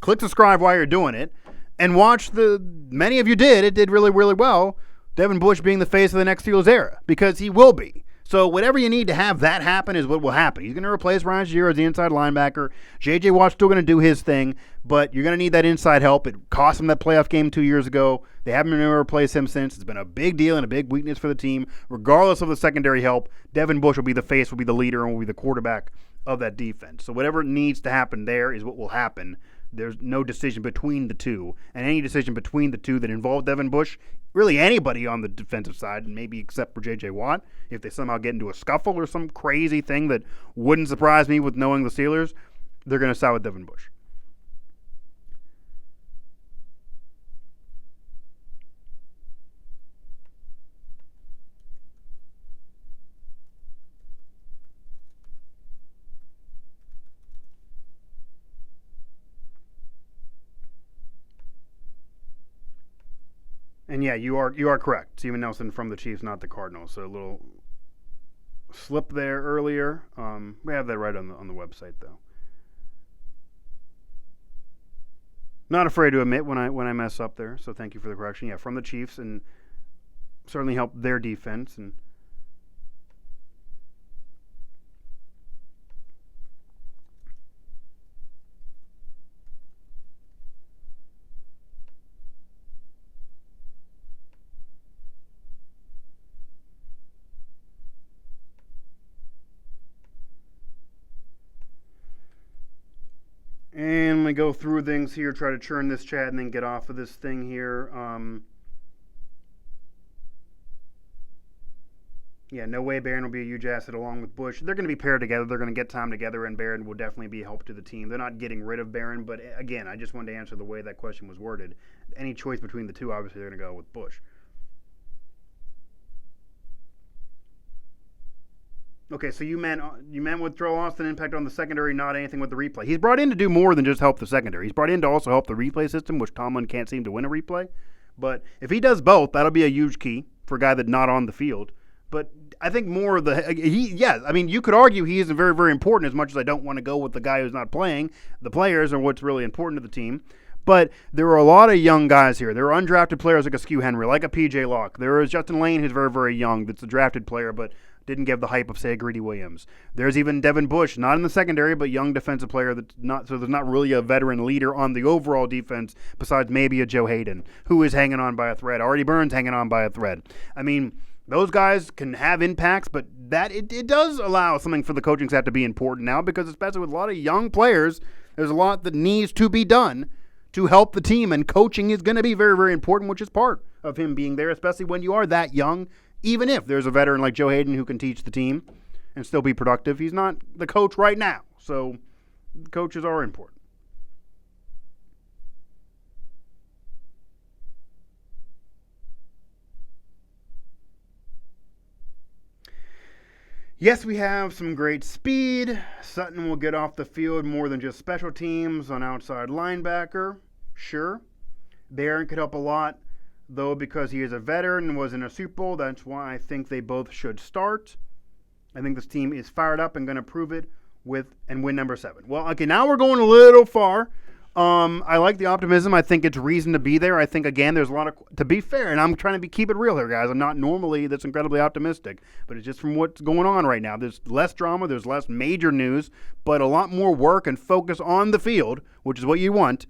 Click subscribe while you're doing it. And watch many of you did. It did really, really well. Devin Bush being the face of the next Steelers era. Because he will be. So whatever you need to have that happen is what will happen. He's going to replace Ryan Shazier as the inside linebacker. J.J. Watt's still going to do his thing, but you're going to need that inside help. It cost him that playoff game 2 years ago. They haven't been able to replace him since. It's been a big deal and a big weakness for the team. Regardless of the secondary help, Devin Bush will be the face, will be the leader, and will be the quarterback of that defense. So whatever needs to happen there is what will happen. There's no decision between the two. And any decision between the two that involve Devin Bush, really anybody on the defensive side, and maybe except for J.J. Watt, if they somehow get into a scuffle or some crazy thing that wouldn't surprise me with knowing the Steelers, they're going to side with Devin Bush. And yeah, you are correct. Steven Nelson from the Chiefs, not the Cardinals. So a little slip there earlier. We have that right on the website though. Not afraid to admit when I mess up there. So thank you for the correction. Yeah, from the Chiefs, and certainly helped their defense. And let me go through things here, try to churn this chat, and then get off of this thing here. Yeah, no way Barron will be a huge asset along with Bush. They're going to be paired together. They're going to get time together, and Barron will definitely be a help to the team. They're not getting rid of Barron, but again, I just wanted to answer the way that question was worded. Any choice between the two, obviously they're going to go with Bush. Okay, so you meant with Terrell Austin impact on the secondary, not anything with the replay. He's brought in to do more than just help the secondary. He's brought in to also help the replay system, which Tomlin can't seem to win a replay. But if he does both, that'll be a huge key for a guy that's not on the field. But I think more of you could argue he isn't very, very important, as much as I don't want to go with the guy who's not playing. The players are what's really important to the team. But there are a lot of young guys here. There are undrafted players like a Skew Henry, like a P.J. Locke. There is Justin Lane, who's very, very young. That's a drafted player, but didn't give the hype of, say, a Greedy Williams. There's even Devin Bush, not in the secondary, but young defensive player. So there's not really a veteran leader on the overall defense besides maybe a Joe Haden, who is hanging on by a thread. Artie Burns hanging on by a thread. I mean, those guys can have impacts, but it does allow something for the coaching staff to be important now, because especially with a lot of young players, there's a lot that needs to be done to help the team, and coaching is going to be very, very important, which is part of him being there, especially when you are that young. Even if there's a veteran like Joe Haden who can teach the team and still be productive, he's not the coach right now. So coaches are important. Yes, we have some great speed. Sutton will get off the field more than just special teams on outside linebacker. Sure. Barron could help a lot, though, because he is a veteran and was in a Super Bowl. That's why I think they both should start. I think this team is fired up and going to prove it and win number 7. Well, okay, now we're going a little far I like the optimism. I think it's reason to be there. I think, again, there's a lot of, to be fair, and I'm trying to keep it real here, guys. I'm not normally this incredibly optimistic, but it's just from what's going on right now. There's less drama, there's less major news, but a lot more work and focus on the field, which is what you want.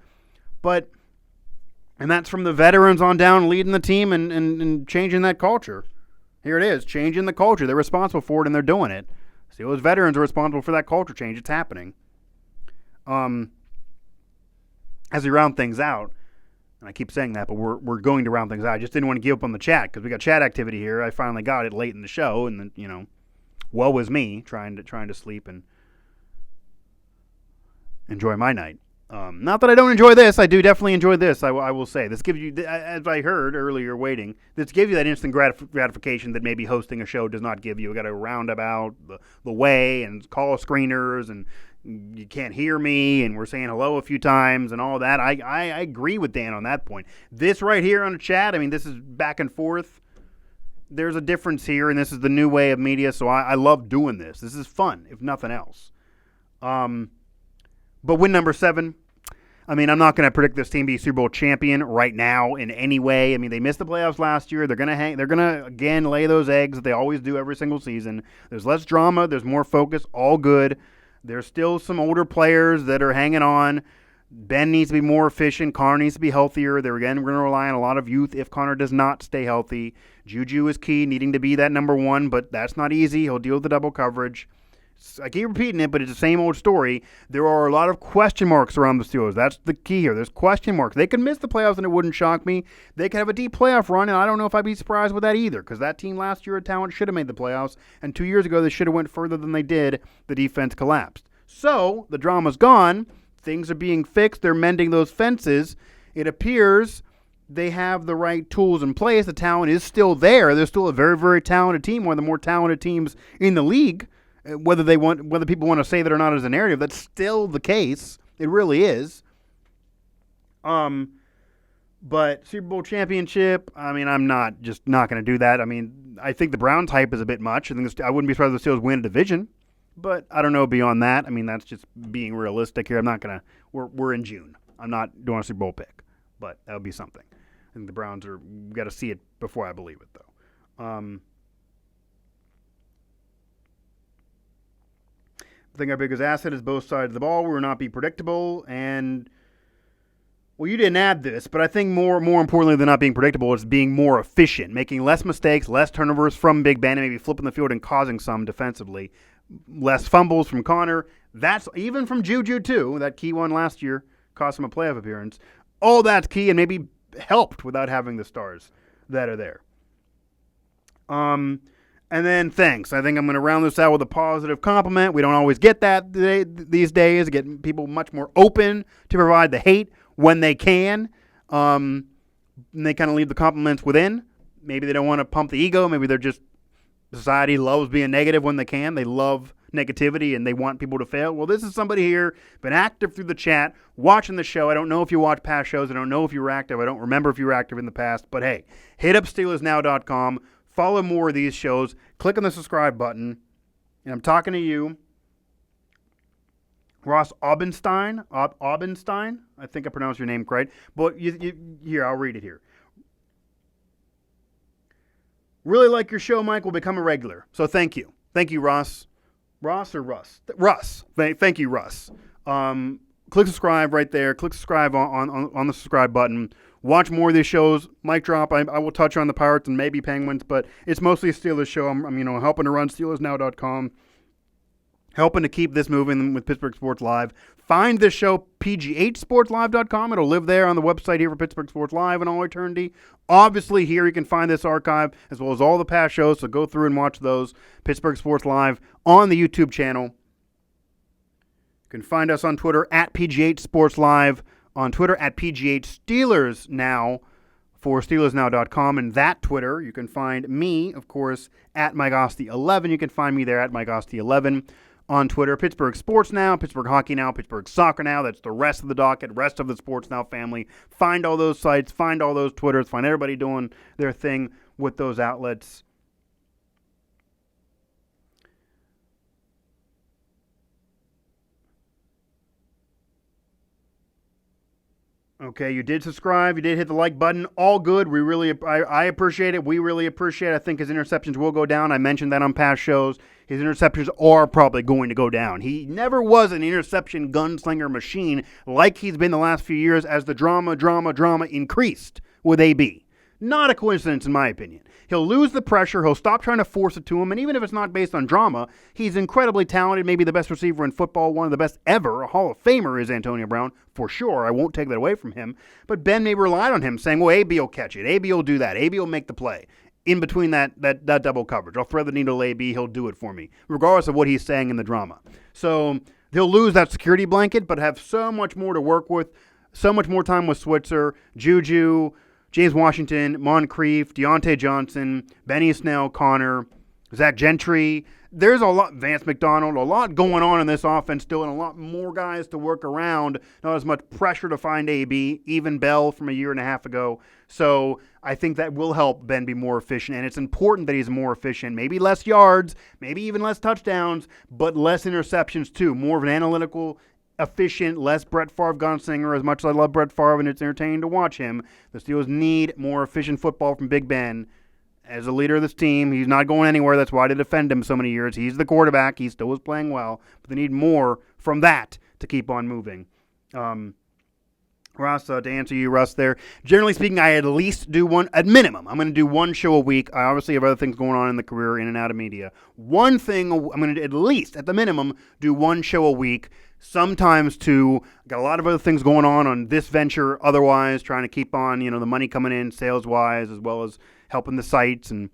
And that's from the veterans on down leading the team and changing that culture. Here it is, changing the culture. They're responsible for it, and they're doing it. So those veterans are responsible for that culture change. It's happening. As we round things out, and I keep saying that, but we're going to round things out. I just didn't want to give up on the chat because we got chat activity here. I finally got it late in the show, and then, woe was me trying to sleep and enjoy my night. Not that I don't enjoy this. I do definitely enjoy this. I will say. This gives you, as I heard earlier waiting, this gives you that instant gratification that maybe hosting a show does not give you. We got to roundabout the way and call screeners, and you can't hear me, and we're saying hello a few times and all that. I agree with Dan on that point. This right here on the chat, I mean, this is back and forth. There's a difference here, and this is the new way of media, so I love doing this. This is fun, if nothing else. But win number 7, I mean, I'm not going to predict this team be Super Bowl champion right now in any way. I mean, they missed the playoffs last year. They're going to again lay those eggs that they always do every single season. There's less drama. There's more focus. All good. There's still some older players that are hanging on. Ben needs to be more efficient. Connor needs to be healthier. They're, again, we're going to rely on a lot of youth if Connor does not stay healthy. JuJu is key, needing to be that number 1, but that's not easy. He'll deal with the double coverage. I keep repeating it, but it's the same old story. There are a lot of question marks around the Steelers. That's the key here. There's question marks. They could miss the playoffs, and it wouldn't shock me. They could have a deep playoff run, and I don't know if I'd be surprised with that either, because that team last year at Talent should have made the playoffs, and 2 years ago they should have went further than they did. The defense collapsed. So the drama's gone. Things are being fixed. They're mending those fences. It appears they have the right tools in place. The talent is still there. They're still a very, very talented team, one of the more talented teams in the league. Whether people want to say that or not as a narrative, that's still the case. It really is. But Super Bowl championship, I mean, I'm not going to do that. I mean, I think the Browns hype is a bit much. I wouldn't be surprised if the Steelers win a division, but I don't know beyond that. I mean, that's just being realistic here. I'm not going to. We're in June. I'm not doing a Super Bowl pick, but that would be something. I think the Browns we got to see it before I believe it, though. I think our biggest asset is both sides of the ball. We will not be predictable. And, well, you didn't add this, but I think more importantly than not being predictable is being more efficient, making less mistakes, less turnovers from Big Ben, and maybe flipping the field and causing some defensively. Less fumbles from Connor. That's even from JuJu, too. That key one last year cost him a playoff appearance. All that's key and maybe helped without having the stars that are there. And then thanks. I think I'm going to round this out with a positive compliment. We don't always get that these days. Get people much more open to provide the hate when they can. And they kind of leave the compliments within. Maybe they don't want to pump the ego. Maybe they're just, society loves being negative when they can. They love negativity and they want people to fail. Well, this is somebody here, been active through the chat, watching the show. I don't know if you watch past shows. I don't know if you were active. I don't remember if you were active in the past. But hey, hit up SteelersNow.com. Follow more of these shows. Click on the subscribe button. And I'm talking to you, Ross Aubenstein. Aubenstein? I think I pronounced your name correct. But here, I'll read it here. Really like your show, Mike. Will become a regular. So thank you. Thank you, Ross. Ross or Russ? Russ. Thank you, Russ. Click subscribe right there. Click subscribe on the subscribe button. Watch more of these shows. Mic drop. I will touch on the Pirates and maybe Penguins, but it's mostly a Steelers show. I'm helping to run SteelersNow.com, helping to keep this moving with Pittsburgh Sports Live. Find this show, pghsportslive.com. It'll live there on the website here for Pittsburgh Sports Live in all eternity. Obviously, here you can find this archive as well as all the past shows, so go through and watch those. Pittsburgh Sports Live on the YouTube channel. You can find us on Twitter at PGH Sports Live, on Twitter at PGH Steelers Now for SteelersNow.com, and that Twitter, you can find me, of course, at Mike Asti 11. You can find me there at Mike Asti 11 on Twitter. Pittsburgh Sports Now, Pittsburgh Hockey Now, Pittsburgh Soccer Now. That's the rest of the docket, rest of the Sports Now family. Find all those sites, find all those Twitters, find everybody doing their thing with those outlets. Okay, you did subscribe. You did hit the like button. All good. I appreciate it. We really appreciate it. I think his interceptions will go down. I mentioned that on past shows. His interceptions are probably going to go down. He never was an interception gunslinger machine like he's been the last few years as the drama increased with AB. Not a coincidence, in my opinion. He'll lose the pressure. He'll stop trying to force it to him. And even if it's not based on drama, he's incredibly talented, maybe the best receiver in football, one of the best ever. A Hall of Famer is Antonio Brown, for sure. I won't take that away from him. But Ben may relied on him, saying, well, AB will catch it. AB will do that. AB will make the play. In between that double coverage, I'll thread the needle to AB. He'll do it for me, regardless of what he's saying in the drama. So he'll lose that security blanket, but have so much more to work with, so much more time with Switzer, JuJu, James Washington, Moncrief, Deontay Johnson, Benny Snell, Connor, Zach Gentry. There's a lot, Vance McDonald, a lot going on in this offense still, and a lot more guys to work around. Not as much pressure to find AB, even Bell from a year and a half ago. So I think that will help Ben be more efficient, and it's important that he's more efficient. Maybe less yards, maybe even less touchdowns, but less interceptions too. More of an analytical, efficient, less Brett Favre gunslinger. As much as I love Brett Favre and it's entertaining to watch him, the Steelers need more efficient football from Big Ben. As a leader of this team, he's not going anywhere. That's why they defend him so many years. He's the quarterback. He still is playing well. But they need more from that to keep on moving. Russ, to answer you, Russ, there. Generally speaking, I at least do one, at minimum, I'm going to do one show a week. I obviously have other things going on in the career, in and out of media. One thing, I'm going to at least, at the minimum, do one show a week. Sometimes two. Got a lot of other things going on this venture otherwise, trying to keep on, the money coming in sales-wise, as well as helping the sites and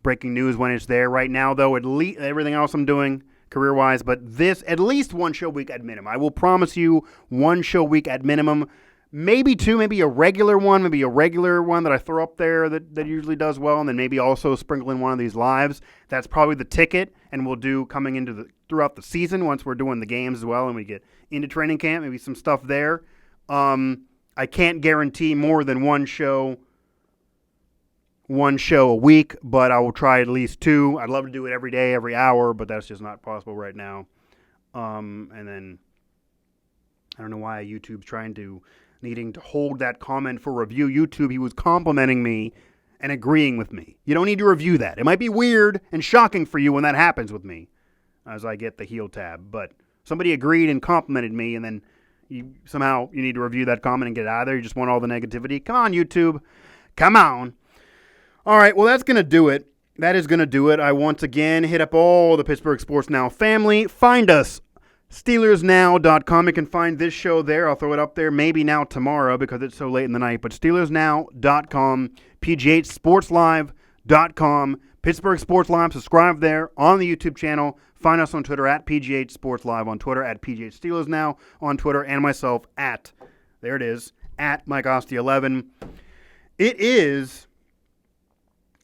breaking news when it's there. Right now, though, at least everything else I'm doing career-wise, but this, at least one show a week at minimum. I will promise you one show a week at minimum. Maybe two, maybe a regular one that I throw up there that usually does well, and then maybe also sprinkle in one of these lives. That's probably the ticket, and we'll do coming into throughout the season once we're doing the games as well, and we get into training camp, maybe some stuff there. I can't guarantee more than one show a week, but I will try at least two. I'd love to do it every day, every hour, but that's just not possible right now. And then I don't know why YouTube's needing to hold that comment for review. YouTube, he was complimenting me and agreeing with me. You don't need to review that. It might be weird and shocking for you when that happens with me, as I get the heel tab. But somebody agreed and complimented me, and then you need to review that comment and get it out of there. You just want all the negativity. Come on, YouTube. Come on. All right, well, that's going to do it. That is going to do it. I once again hit up all the Pittsburgh Sports Now family. Find us, SteelersNow.com. You can find this show there. I'll throw it up there maybe now tomorrow because it's so late in the night. But SteelersNow.com, PGHSportsLive.com, Pittsburgh Sports Live. Subscribe there on the YouTube channel. Find us on Twitter at PGH Sports Live, on Twitter at PGH Steelers Now, on Twitter, and myself at Mike Asti 11. It is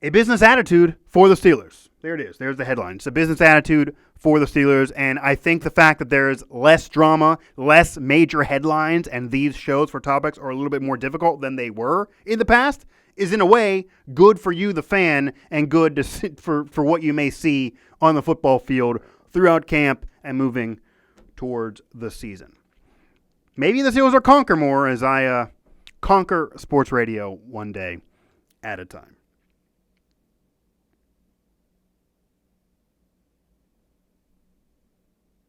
a business attitude for the Steelers. There it is. There's the headline. It's a business attitude for the Steelers, and I think the fact that there's less drama, less major headlines, and these shows for topics are a little bit more difficult than they were in the past is, in a way, good for you, the fan, and good for what you may see on the football field throughout camp and moving towards the season. Maybe the Steelers will conquer more as I conquer sports radio one day at a time.